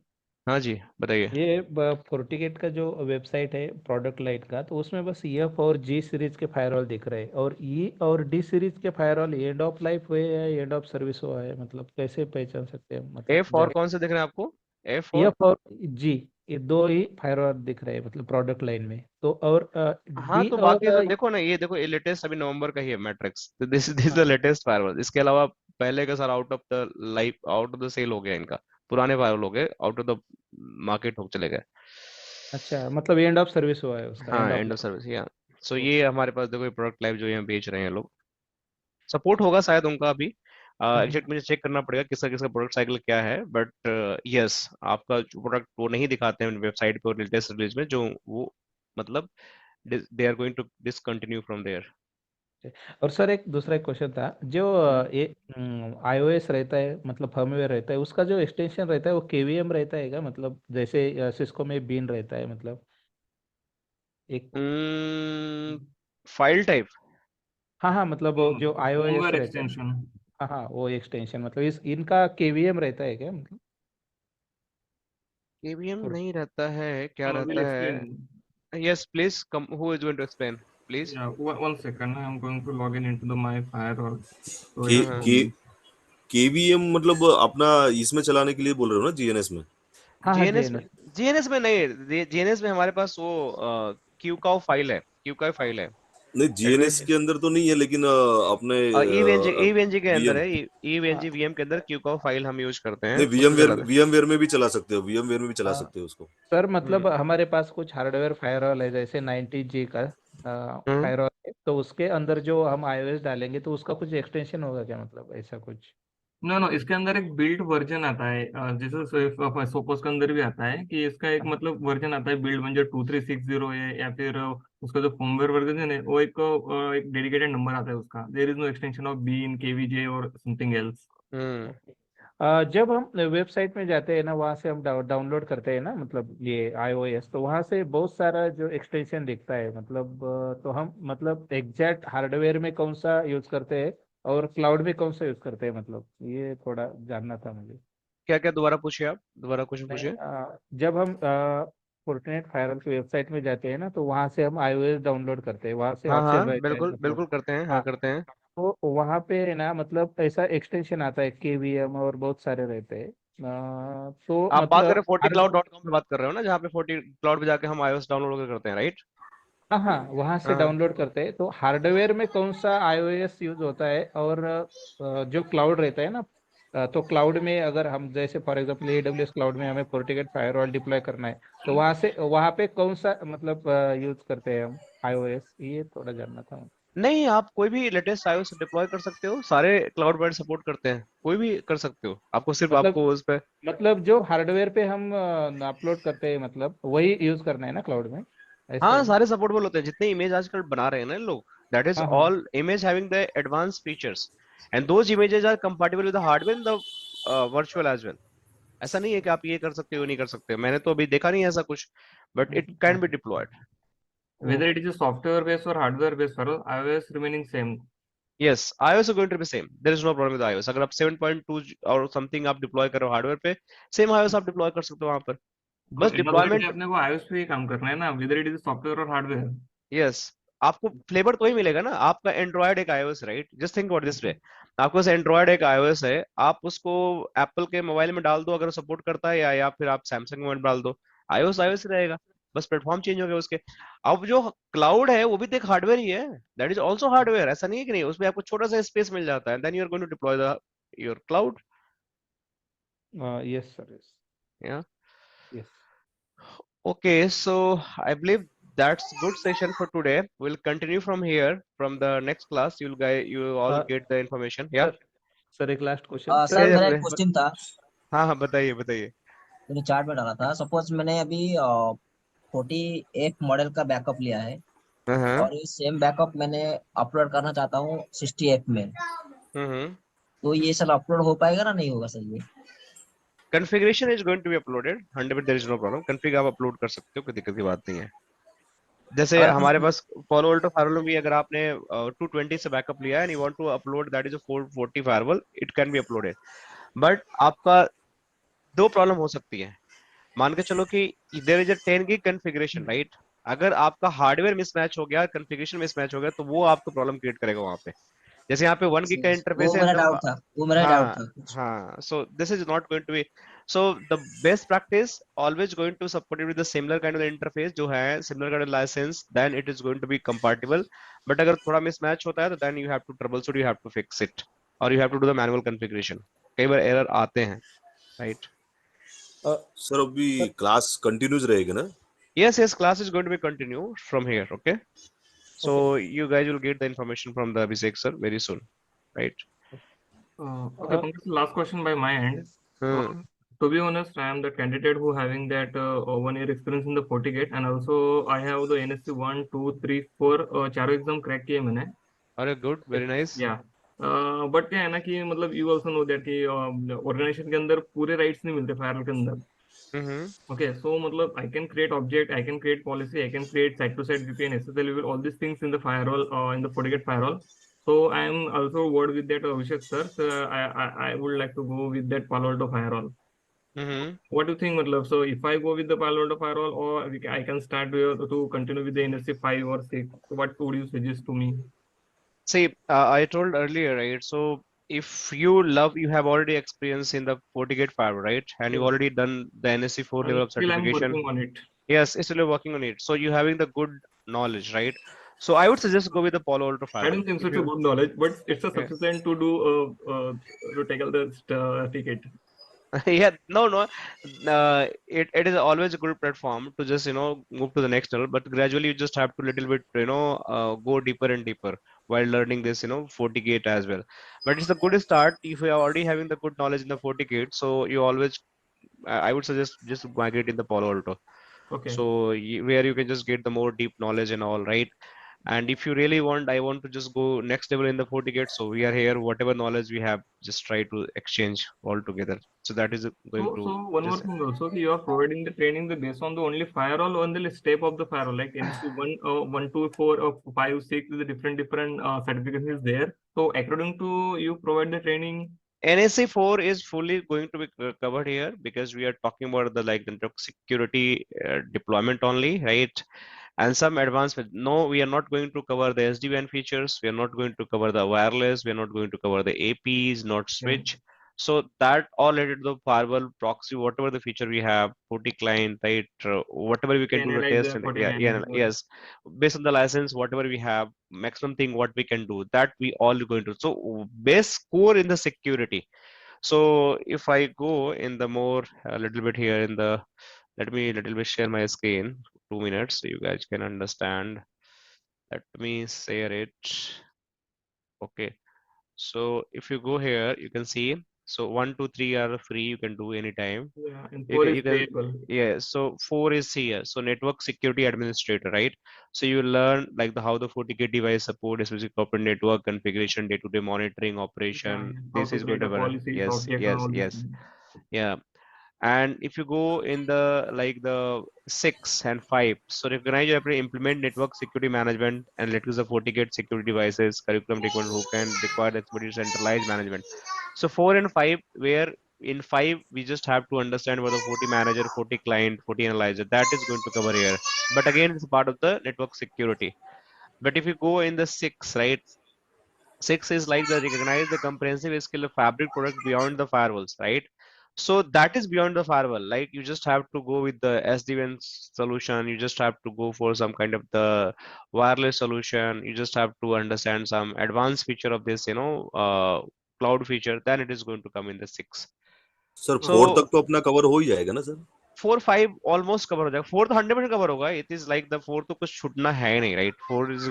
हाँ जी बताइए। ये FortiGate का जो website है product line का, तो उसमें बस एफ और जी सीरीज के फायरवॉल दिख रहे हैं, और ई और डी सीरीज के फायरवॉल एंड ऑफ लाइफ हुए या एंड ऑफ सर्विस हुआ है, मतलब कैसे पहचान सकते हैं, मतलब एफ और कौन से दिख रहे हैं आपको? एफ और एफ और जी, ये दो ही फायरवॉल दिख रहे हैं मतलब प्रोडक्ट लाइन में, तो और हाँ, डी तो और बाकी तो देखो ना, ये देखो ये लेटेस्ट अभी नवंबर का ही है मैट्रिक्स, तो दिस द हाँ, लेटेस्ट फायरवॉल। इसके अलावा पहले का सारा out of the life, out of the sale हो गया इनका, पुराने फायरवॉल हो गए, आउट ऑफ द मार्केट हो चले गए। अच्छा, मतलब एंड ऑफ सर्विस हुआ है उसका, हाँ end of end of life. Service या। सो ये ओके। हमारे पास देखो ये प्रोडक्ट लाइव जो यहाँ बेच रहे हैं लोग, सपोर्ट होगा शायद उनका अभी, एग्जैक्ट मुझे चेक करना पड़ेगा किसका किसका प्रोडक्ट साइकिल क्या है, बट यस आपका जो प्रोडक्ट वो नहीं दिखाते हैं वेबसाइट पे और लेटेस्ट रिलीज में, जो वो मतलब they are going to discontinue from there. और सर एक दूसरा एक क्वेश्चन था, जो ये आईओएस रहता है मतलब फर्मवेयर रहता है, उसका जो एक्सटेंशन रहता है वो केवीएम रहता है क्या, मतलब जैसे सिस्को में बीन रहता है, मतलब एक। फाइल टाइप हाँ हाँ, मतलब वो जो आईओएस फर्मवेयर रहता है। एक्सटेंशन। हाँ हाँ, वो एक्सटेंशन मतलब इस इनका केवीएम रहता है क्या, मतलब केवीएम और नहीं रहता है, क्या विल रहता एक्सप्लेन। है? Yes please come, who is going to explain? Please. Yeah, one second. I'm going to log in into the my firewall. So के it's हाँ के loading. केवीएम मतलब अपना इसमें चलाने के लिए बोल रहे हो ना, जीएनएस में? हाँ हाँ जीएनएस में, जेएनएस। जीएनएस में नहीं, जीएनएस में हमारे पास वो क्यूकाउ फाइल है, क्यूकाउ फाइल है। नहीं, जीएनएस के अंदर तो नहीं है, लेकिन अपने ईवीएनजी, ईवीएनजी के अंदर वीएम, है, ईवीएनजी वीएम के अंदर क्यूकाउ फाइल हम यूज करते हैं, नहीं उसमें वीएमवेयर, चलाते हैं। वीएमवेयर में भी चला सकते हो, वीएमवेयर में भी चला हाँ सकते हो उसको। सर, मतलब हम्म हमारे पास कुछ हार्डवेयर फायरवॉल है, जैसे 90G का हम्म। फायरवॉल है, तो उसके अंदर जो हम आईओएस डालेंगे तो उसका कुछ एक्सटेंशन होगा क्या, मतलब ऐसा कुछ? नो नो, इसके अंदर एक बिल्ड वर्जन आता है, जैसे सोपोस के अंदर भी आता है कि इसका एक मतलब वर्जन आता है बिल्ड, म्हणजे 2360 है, या फिर उसका जो फर्मवेयर वर्जन है वो एक डेडिकेटेड नंबर आता है उसका। There is no extension of been KVJ और समथिंग एल्स। हम्म। ओके। जब हम वेबसाइट में जाते हैं ना, वहाँ से हम डाउनलोड करते हैं ना, मतलब ये आईओएस, तो वहाँ से बहुत सारा जो एक्सटेंशन दिखता है, मतलब तो हम मतलब एग्जैक्ट हार्डवेयर में कौन सा यूज करते हैं और क्लाउड में कौन सा यूज करते हैं, मतलब ये थोड़ा जानना था मुझे। क्या क्या दोबारा पूछिए, आप दोबारा क्वेश्चन नहीं, पूछिए। जब हम फोर्टिनेट फायरवॉल की वेबसाइट में जाते हैं ना, तो वहाँ से हम आईओएस डाउनलोड करते हैं, वहाँ से हाँ ऑप्शन हाँ रहता है बिल्कुल मतलब। बिल्कुल करते हैं, हाँ हाँ, करते हैं। तो वहाँ पे है ना, मतलब ऐसा एक्सटेंशन आता है केवीएम और बहुत सारे रहते हैं। तो आप बात कर रहे मतलब हैं forticloud.com पे बात कर रहे हो ना, जहाँ पे फोर्टी क्लाउड पे जाके हम iOS डाउनलोड करते हैं, राइट? हाँ हाँ, वहाँ से हाँ। डाउनलोड करते हैं, तो हार्डवेयर में कौन सा आईओएस यूज होता है, और जो क्लाउड रहता है ना, तो क्लाउड में अगर हम जैसे फॉर एग्जांपल एडब्ल्यूएस क्लाउड में हमें FortiGate फायरवॉल डिप्लॉय करना है, तो वहाँ पे कौन सा मतलब यूज करते हैं हम आईओएस, ये थोड़ा जानना था। नहीं, आप कोई भी लेटेस्ट iOS डिप्लॉय कर सकते हो, सारे क्लाउड प्रोवाइडर सपोर्ट करते हैं, कोई भी कर सकते हो, आपको सिर्फ मतलब आपको उस पे। मतलब जो हार्डवेयर पे हम अपलोड करते हैं, मतलब वही यूज करना है ना क्लाउड में, ऐसा हाँ है ना? सारे सपोर्टेबल होते हैं, जितने इमेज आजकल बना रहे हैं ना लोग, दैट इज हाँ हाँ। All image having the advance features, and those images are compatible with the hardware in the virtual as well. ऐसा नहीं है कि आप ये कर सकते हो नहीं कर सकते हो, मैंने तो अभी देखा नहीं है ऐसा कुछ, but it can B diploid. Whether it okay. is a software based or hardware based firewall, iOS remaining same. Yes, iOS is going to be same, there is no problem with iOS। अगर आप 7.2 और something आप deploy करो hardware पे, same iOS आप deploy कर सकते हो वहां पर, बस end of the day deployment. अपने को iOS पे ही काम करना है ना, whether it is सॉफ्टवेयर और हार्डवेयर। यस, आपको फ्लेवर तो ही मिलेगा ना, आपका एंड्रॉयड एक iOS, right? Just think about this way, आपके पास एंड्रॉयड एक iOS है, आप उसको एप्पल के मोबाइल में डाल दो अगर सपोर्ट करता है, या फिर आप सैमसंग मोबाइल में डाल दो, iOS iOS ही रहेगा, बस प्लेटफॉर्म चेंज हो गया उसके। अब जो क्लाउड है वो भी तो एक हार्डवेयर ही है, दैट इज ऑल्सो हार्डवेयर, ऐसा नहीं है कि नहीं, उसमें आपको छोटा सा स्पेस मिल जाता है, then you are going to deploy the your cloud. Yes sir, yes. या yes. okay, so I believe that's good session for today. We'll continue from here. From the next class, you all get the information. Yeah. Sir, sir एक last question क्या sir. Sir मेरा एक जब question था, हाँ हाँ बताइए बताइए। मैंने चार्ट में डाला था। सपोज मैंने अभी 40F मॉडल का बैकअप लिया है, हाँ। और ये सेम बैकअप मैंने अपलोड करना चाहता हूँ 60F में, हम्म। तो ये सब अपलोड हो पाएगा ना, नहीं होगा सर ये? Configuration is going to be uploaded 100%, there is no problem, config आप अपलोड कर सकते हो, कोई दिक्कत की बात नहीं है। जैसे अगर हमारे कुछ पास फॉलो अल्टो फायरवॉल भी, अगर आपने 220 से बैकअप लिया है and you want to upload that is a 440 firewall, it can be uploaded, but आपका दो प्रॉब्लम हो सकती है। मान के चलो कि there is a 10 gig configuration, right? अगर आपका हार्डवेयर मिसमैच हो गया, कॉन्फ़िगरेशन मिसमैच हो गया, तो वो आपको प्रॉब्लम क्रिएट करेगा वहां पे। जैसे यहाँ पे 1 गिग का इंटरफेस वो है मेरा तो डाउट था, वो मेरा डाउट हाँ था कुछ। हाँ, so this is not going to be, so the best practice always going to support with the similar kind of interface जो है, similar kind of licence, then it is going to be compatible. But अगर थोड़ा mismatch होता है तो then you have to troubleshoot, you have to fix it, और you have to do the manual configuration. कई बार error आते हैं, राइट? सर अभी सर। क्लास कंटिन्यूज रहेगी ना? Yes, yes, class is going to be continue from here. Okay. So okay. you guys will get the information from the Abhishek sir very soon, right? Okay, Pankaj, last question by my end. Uh, Hmm. to be honest, I am the candidate who having that 1 year experience in the FortiGate, and also I have the NSC 1, 2, 3, 4 चारों exam crack किए मैंने। Are good? Very nice. या but क्या है ना कि मतलब you also know that कि ऑर्गेनाइजेशन के अंदर पूरे राइट्स नहीं मिलते फायरवॉल के अंदर। Mm-hmm. Okay, so मतलब I can create object, I can create policy, I can create site-to-site VPN, SSL level, all these things in the firewall, in the FortiGate firewall. So I am also word with that Abhishek sir. So I would like to go with that Palo Alto firewall. Mm-hmm. What do you think, matlab? So if I go with the Palo Alto firewall, or I can start with, to continue with the NSC 5 or 6, so what would you suggest to me? See, I told earlier, right? So if you have already experience in the FortiGate firewall, right? And you've Yes, already done the NSC 4 level and of still I'm certification. working on it. Yes, still you're working on it. So you're having the good knowledge, right? So I would suggest go with the Palo Alto I firewall. don't think so If it's a you, good knowledge, but it's a yeah. sufficient to do to tackle the ticket. Yeah, no, no. It is always a good platform to just, move to the next level, but gradually you just have to little bit, go deeper and deeper while learning this, FortiGate as well. But it's a good start if you are already having the good knowledge in the FortiGate. So you always, I would suggest just migrate in the Palo Alto. Okay. So where you can just get the more deep knowledge and all, right? And if you really want, I want to just go next level in the FortiGate. So we are here, whatever knowledge we have, just try to exchange all together. So that is going So to one more just, thing also, you are providing the training based on the only firewall on the step of the firewall, like NSC 1, 1, 2, 4, 5, 6, the different certifications is there. So according to you provide the training. NSA 4 is fully going to be covered here because we are talking about the like the network security deployment only, right? And some advancement. No, we are not going to cover the SD-WAN features. We are not going to cover the wireless. We are not going to cover the APs, not Yeah. switch. So that all related to the firewall proxy, whatever the feature we have, 40 client, right? Whatever we can do the Analyze test the and 40 yeah, yeah, manager. yes, based on the license, whatever we have, maximum thing what we can do, that we all going to. So base core in the security. So if I go in the more a little bit here in the, let me little bit share my screen, 2 minutes, so you guys can understand. Let me share it. Okay. So if you go here, you can see. So 1, 2, 3 are free. You can do anytime. Yeah, and You 4 can, is you can, payable. yeah. So 4 is here. So network security administrator, right? So you learn like how the FortiGate device support, especially corporate network configuration, day-to-day monitoring, Yeah, operation. yeah. How This to is going create to a be, policies, yes, object, and yes, all these yes. things. Yeah. And if you go in the like the 6 and 5, so recognize you have to implement network security management and let us the FortiGate security devices, curriculum requirement who can require expertise centralized management. So 4 and 5, where in 5 we just have to understand what the 40 manager, 40 client, 40 analyzer, that is going to cover here. But again, it's part of the network security. But if you go in the 6, right? 6 is like the recognize the comprehensive skill of fabric product beyond the firewalls, right? So that is beyond the firewall. Like you just have to go with the SD-WAN solution. You just have to go for some kind of the wireless solution. You just have to understand some advanced feature of this, cloud feature. Then it is going to come in the 6. Sir 4 So तक तो अपना cover हो ही जाएगा ना sir? 4 5 almost cover हो जाएगा. 4 तो 100% cover होगा. इट इज लाइक द 4 तो कुछ छूटना है नहीं, right? 4 is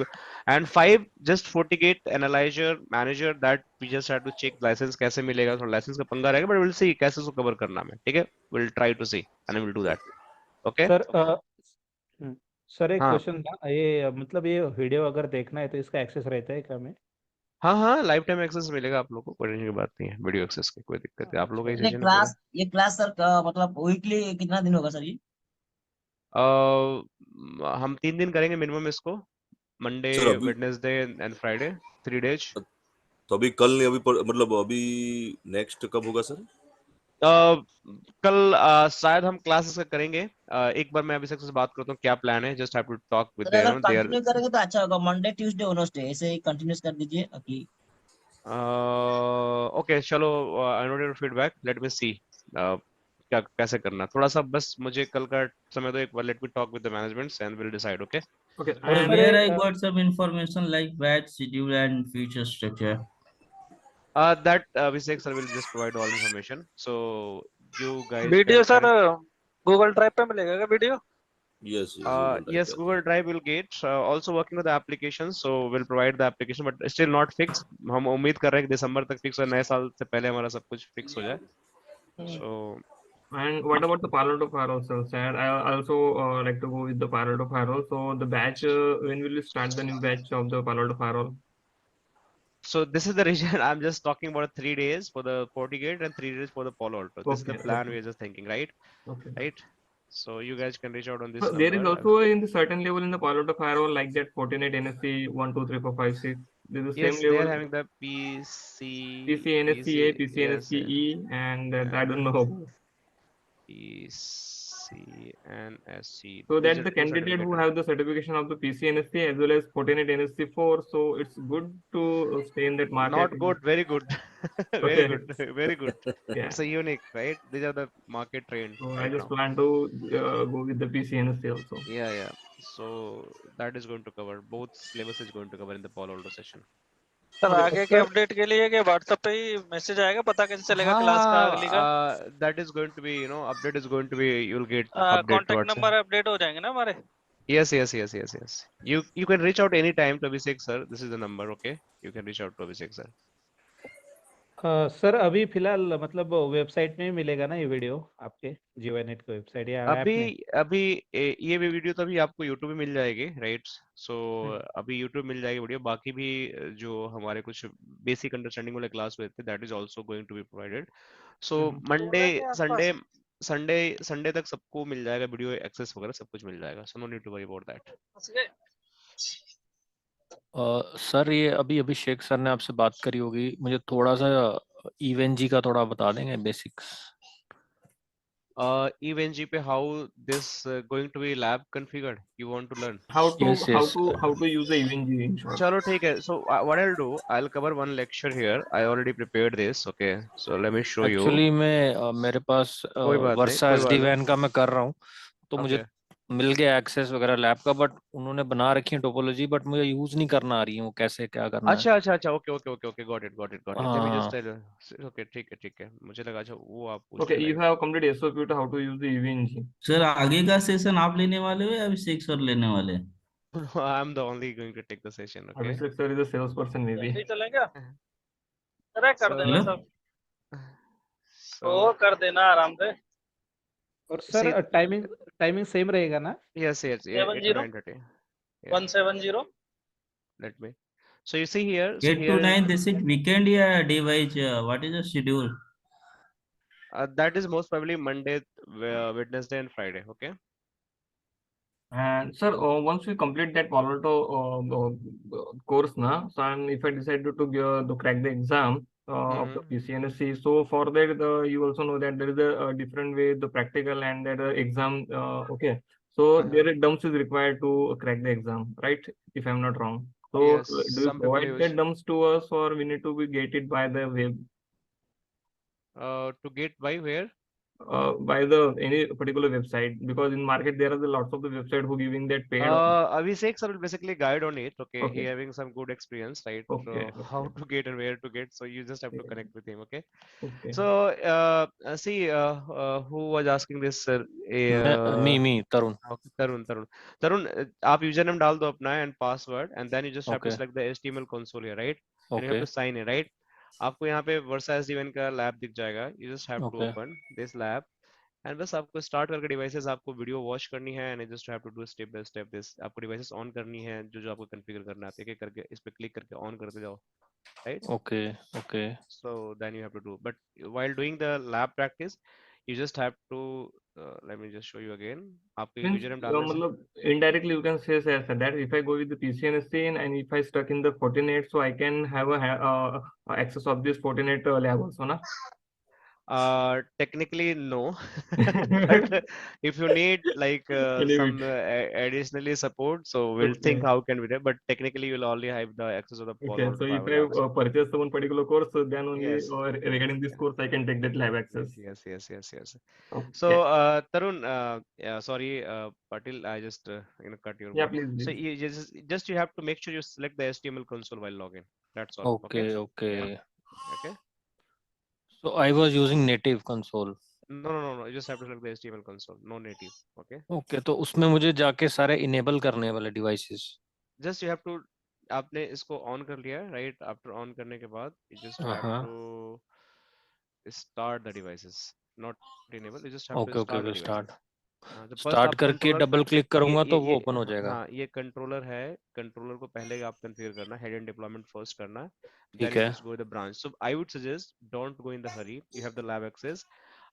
and 5 just FortiGate analyzer manager, that we just have to check licence कैसे मिलेगा. थोड़ा लाइसेंस का पंगा रहेगा, बट विल सी कैसे उसको कवर करना है. ठीक है, will try to see and will do that. Okay. Sir hmm, sir एक हाँ क्वेश्चन था, ये मतलब ये वीडियो अगर देखना है तो इसका एक्सेस रहता है क्या हमें? हाँ हाँ, लाइफ टाइम एक्सेस मिलेगा आप लोग को, कोई टेंशन की बात नहीं है. वीडियो एक्सेस की कोई दिक्कत है, आप लोग का ही अच्छा, सेशन है पूरा. ये क्लास सर का मतलब वीकली कितना दिन होगा सर ये? हम 3 दिन करेंगे मिनिमम इसको, मंडे, सर अभी वेडनेसडे एंड फ्राइडे, 3 days. तो अभी कल नहीं, अभी मतलब अभी नेक्स्ट कब होगा सर? कल शायद हम क्लासेस का करेंगे. एक बार मैं अभिषेक से बात करता हूँ क्या प्लान है. Just have to talk with sir अगर देयर. कंटिन्यू करेंगे तो अच्छा होगा, मंडे ट्यूसडे वेडनेसडे ऐसे ही कंटिन्यूस कर दीजिए ताकि। ओके चलो, I note your feedback, let me see क्या कैसे करना. थोड़ा सा बस मुझे कल का समय दो एक बार. Let me talk with the management and will decide. Okay. Okay, और and सर Where I ये got some information like batch schedule and future structure. That Abhishek sir will just provide all information, so you guys video can sir connect. Google drive पे मिलेगा क्या video? Yes yes Google drive Yes, पे आता Google Drive will get. Also working with the application, so we'll provide the application, but still not fixed. हम उम्मीद कर रहे हैं कि दिसंबर तक फिक्स हो, नए साल से पहले हमारा सब कुछ फिक्स हो जाए. So and what about the Palo Alto firewall, sir? Sir, I also like to go with the Palo Alto firewall. So the batch, when will you start the new batch of the Palo Alto firewall? so this is the reason I'm just talking about 3 days for the FortiGate and 3 days for the Palo Alto. This is the Okay, plan okay, we're just thinking, right? okay. Right. So you guys can reach out on So this there is number. also in the certain level in the Palo Alto firewall like that Fortinet NSC 1, 2, 3, 4, 5, 6. There's the same Yes, they are level having the PC, PCNSCA, yes, PCNSCE, and yeah. I don't know. PCNSC. So These that's are the two candidate who certificate. have the certification of the PCNSC as well as Fortinet NSC4. So it's good to stay in that market. Not good, very good. Very Okay. good, very good. Yeah. It's a unique, right? These are the market trend So I right just now. plan to go with the PCNSC also. Yeah, yeah. So that is going to cover both syllabus is going to cover in the Palo Alto session. Sir Okay, आगे के sir. Update के लिए कि WhatsApp पे ही message आएगा, पता कैसे चलेगा हाँ क्लास का अगली का? that is going to be, update is going to be, you'll get update contact towards. Number update हो जाएंगे ना हमारे? Yes. You can reach out anytime to Abhishek sir. This is the number, okay? You can reach out to Abhishek sir. Sir अभी फिलहाल मतलब website में ही मिलेगा ना ये वीडियो आपके GuiNet की वेबसाइट या ऐप में? अभी ये भी वीडियो तो अभी आपको YouTube पे मिल जाएगी, राइट? सो अभी YouTube मिल जाएगी वीडियो, बाकी भी जो हमारे कुछ बेसिक अंडरस्टैंडिंग वाले क्लास हुए थे, that is also going to be provided. So Monday Sunday तक सबको मिल जाएगा वीडियो एक्सेस वगैरह, सब कुछ मिल जाएगा. So no need to worry about that. Sir ये अभी अभिषेक सर ने आपसे बात करी होगी, मुझे थोड़ा सा EVNG का थोड़ा बता देंगे बेसिक्स. EVNG पे how this going to be lab configured? You want to learn? How to Yes, how yes. to use the EVNG in short. चलो ठीक है. So what I'll do, I'll cover one lecture here. I already prepared this. Okay, so let me show you. Actually मैं मेरे पास कोई बात नहीं, वर्षा कोई बात नहीं. SD-WAN का मैं कर रहा हूँ, तो मुझे Okay. मिल गया एक्सेस वगैरह लैब का, बट उन्होंने बना रखी है टोपोलॉजी, बट मुझे यूज नहीं करना आ रही है वो कैसे क्या करना है. अच्छा. Okay. Got it. Let me just हाँ. tell you. Okay, ठीक है. मुझे लगा अच्छा वो आप Okay, पूछने you लगे. have complete SOP to how to use the EVNG. Sir आगे का सेशन आप लेने वाले हो या अभिषेक सर लेने वाले हैं? I'm the only going to take the session. Okay. Abhishek sir is a salesperson maybe. चलेगा? अरे कर देना हेलो? सब. So ओ कर देना आराम से. और सर see, टाइमिंग सेम रहेगा ना? yes, 8 to 70 9:30. Yeah. 170. Let me. So you see here. So 8 to here 9 this is weekend या day wise? What is the schedule? that is most probably Monday, Wednesday, and Friday. Okay. And sir, once we complete that Palo Alto course na, so and if I decide to crack the exam of the PCNSC, so for that you also know that there is a different way the practical and that exam. Okay, so there dumps is required to crack the exam, right? If I'm not wrong. So Yes, do you some people provide that dumps to us, or we need to be get it by the web? To get by where? By the any particular website, because in market there are the lots of the website who giving that paid. Abhishek sir will basically guide on it. Okay, he Okay. having some good experience, right? Okay, How to get and where to get. So you just have to Yeah. connect with him. Okay. Okay. So see, who was asking this? Me Tarun. Okay, Tarun, आप username डाल दो अपना and password, and then you just have to Okay. select the HTML console here, right? And you have Okay. to sign in, right? आपको यहाँ पे वर्सा SD-WAN का lab दिख जाएगा. You just have to Okay. open this lab. And बस आपको start करके devices आपको वीडियो वॉच करनी है and just have to do step by step this. आपको डिवाइसेस ऑन करनी है जो आपको कॉन्फ़िगर करना है, एक-एक करके इस पे क्लिक करके ऑन करते जाओ, right? Okay. So then you have to do, but while doing the lab practice you just have to let me just show you again. आपके Means, यूजर नेम डालने से matlab, indirectly you can say that if I go with the PCNSC and if I stuck in the Fortinet, so I can have access of this Fortinet lab also, na? technically no. But if you need like some additionally support, so we'll think how can we do, but technically you'll only have the access of the Palo Okay, Alto so if Firewall labs. I purchase one particular course, so then only Yes. regarding this course I can take that lab access. Yes. Okay. So Tarun, yeah, sorry, Patil, I just cut your Yeah, word. please. So you just you have to make sure you select the HTML console while logging. That's all. Okay. Yeah. Okay. So I was using native console. No. You just have to select the HTML console, no native. Okay. Okay, तो उसमें मुझे जाके सारे enable करने वाले devices. Just you have to, आपने इसको on कर लिया, right? After ऑन करने के बाद you just have to start the devices, not enable. You just have to start the devices. जब first स्टार्ट आप करके controller डबल क्लिक करूंगा तो वो ओपन हो हाँ, जाएगा. हाँ, ये कंट्रोलर है. कंट्रोलर को पहले आप कॉन्फ़िगर करना, हेड एंड डिप्लॉयमेंट फर्स्ट करना, ठीक then you है. just go to the branch. So I would suggest don't go in the hurry. You have the lab access.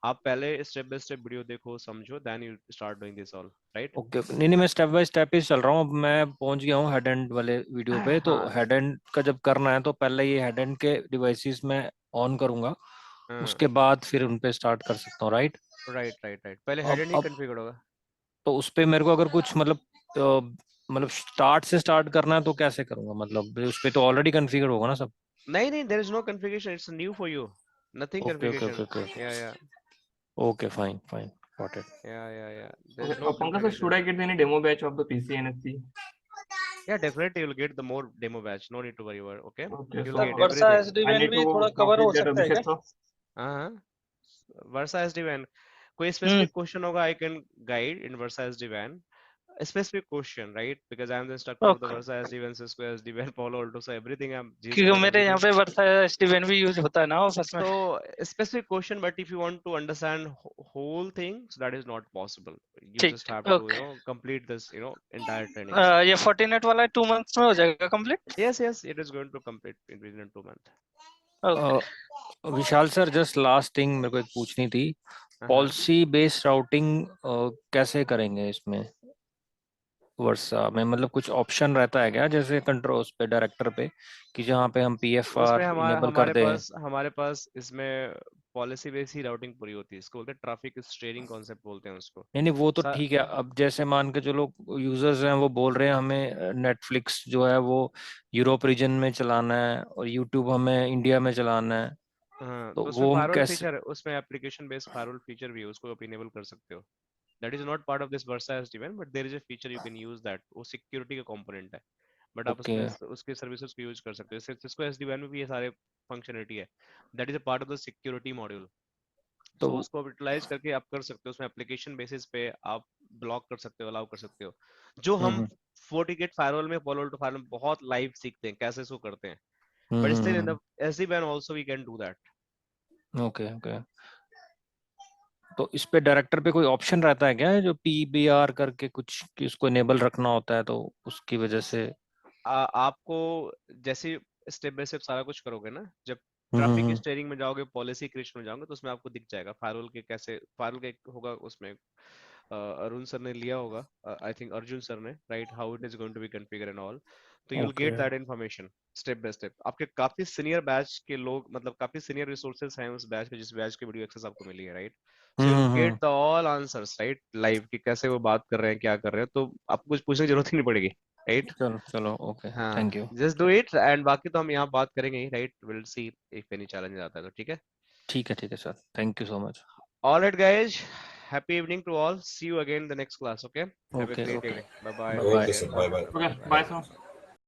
आप पहले स्टेप बाय स्टेप वीडियो देखो, समझो, then you start doing this all, right? Okay. नहीं मैं step by step ही चल रहा हूँ. अब मैं पहुंच गया हूँ हेड एंड वाले वीडियो पे. तो हेड एंड का जब करना है तो पहले ये हेड एंड के डिवाइसेस में ऑन करूंगा, उसके बाद फिर उन पे स्टार्ट कर सकता हूँ, राइट? राइट पहले अब हेडेड ही अब कॉन्फ़िगर होगा। तो उस पे मेरे को अगर कुछ मतलब स्टार्ट से स्टार्ट करना है तो कैसे करूंगा, मतलब उस पे तो ऑलरेडी कॉन्फ़िगर होगा ना सब। नहीं, there is no configuration, it's new for you, nothing okay okay okay configuration. Okay या okay, fine fine, got it. There Okay, is no Pankaj sir, should configuration. I get any demo batch of the PCNSC? Yeah, definitely you'll get the more demo batch, no need to worry about, okay? Okay, You'll so sir get Varsha everything. I SDN need भी थोड़ा to talk cover हो with that सकता है क्या? Abhishek sir. हाँ, वर्सा SD-WAN, कोई हम्म specific question होगा, I can guide in versa SD-WAN. A specific question, right? Because I'm the instructor of the okay, Versa SD-WAN, Cisco SD-WAN, Palo Alto, so everything I'm क्योंकि Zscaler, मेरे यहाँ everything. पे वर्षा SDN भी use होता है ना office में। So a specific question, but if you want to understand whole thing, so that is not possible. You ठीक just ठीक, have to, okay. complete this, entire trainings. ये फोर्टिनेट वाला 2 मंथ्स में हो जाएगा complete? Yes, it is going to complete in within 2 months. Okay. Vishal sir, just last thing मेरे को एक पूछनी थी, Uh-huh. पॉलिसी बेस्ड राउटिंग कैसे करेंगे इसमें वर्षा में? मतलब कुछ ऑप्शन रहता है क्या, जैसे कंट्रोल उस पे डायरेक्टर पे, कि जहाँ पे हम उसमें PFR हमारे इनेबल कर हमारे दें? पास हमारे पास इसमें पॉलिसी बेस ही राउटिंग पूरी होती है, इसको बोलते हैं ट्रैफिक स्टीयरिंग कॉन्सेप्ट बोलते हैं उसको। नहीं नहीं, वो तो सा, ठीक है। अब जैसे मान के जो लोग यूजर्स हैं वो बोल रहे हैं हमें नेटफ्लिक्स जो है वो यूरोप रीजन में चलाना है और यूट्यूब हमें इंडिया में चलाना है, हाँ, तो तो उसमें वो हम फायरवॉल कैसे? फीचर है, उसमें एप्लीकेशन बेस्ड फायरवॉल फीचर भी है, उसको आप इनेबल कर सकते हो। That is not part of this Versa SDN, but there is a feature you can use that, वो सिक्योरिटी का कंपोनेंट है, बट आप ओके, उसमें उसके सर्विसेज को यूज कर सकते हो। सिस्को एसडीएन में भी ये सारे फंक्शनलिटी है, that is a part of the security module. तो सो उसको यूटिलाइज करके आप कर सकते हो, उसमें एप्लीकेशन बेसिस पे आप ब्लॉक कर सकते हो, अलाउ कर सकते हो, जो हम हम्म FortiGate फायरवॉल में, Palo Alto फायरवॉल में बहुत लाइव सीखते हैं कैसे इसको करते हैं, hmm but still in hmm the SD-WAN also we can do that. Okay okay. तो इस पे डायरेक्टर पे कोई ऑप्शन रहता है क्या, जो PBR करके कुछ, कि उसको इनेबल रखना होता है तो उसकी वजह से? आपको जैसे स्टेप बाय स्टेप सारा कुछ करोगे ना, जब हम्म ट्रैफिक हम्म स्टीयरिंग में जाओगे, पॉलिसी क्रिएशन में जाओगे, तो उसमें आपको दिख जाएगा फायरवॉल के कैसे, फायरवॉल के एक होगा उसमें, अरुण सर ने लिया होगा, आई थिंक अर्जुन सर ने, right, how it is going to be configure and all, तो you will okay. Get that information step by step. आपके काफी सीनियर बैच के लोग, मतलब काफी सीनियर रिसोर्सेज हैं उस बैच में, जिस बैच की वीडियो एक्सेस आपको मिली है, right, so you will get the all answers, right, live, कि कैसे वो बात कर रहे हैं, क्या कर रहे हैं, तो आपको कुछ पूछने की जरूरत ही नहीं पड़ेगी, राइट। चलो चलो, ओके, हाँ, thank you. Just do it, and बाकी तो हम यहाँ बात करेंगे ही, right, will see if any challenge आता है तो, ठीक है। ठीक है sir, thank you so much. All right, guys, happy evening to all, see you again in the next class, okay, have a okay great okay, evening, bye bye, bye take bye. Okay care, sir, bye bye. Okay, bye bye bye sir.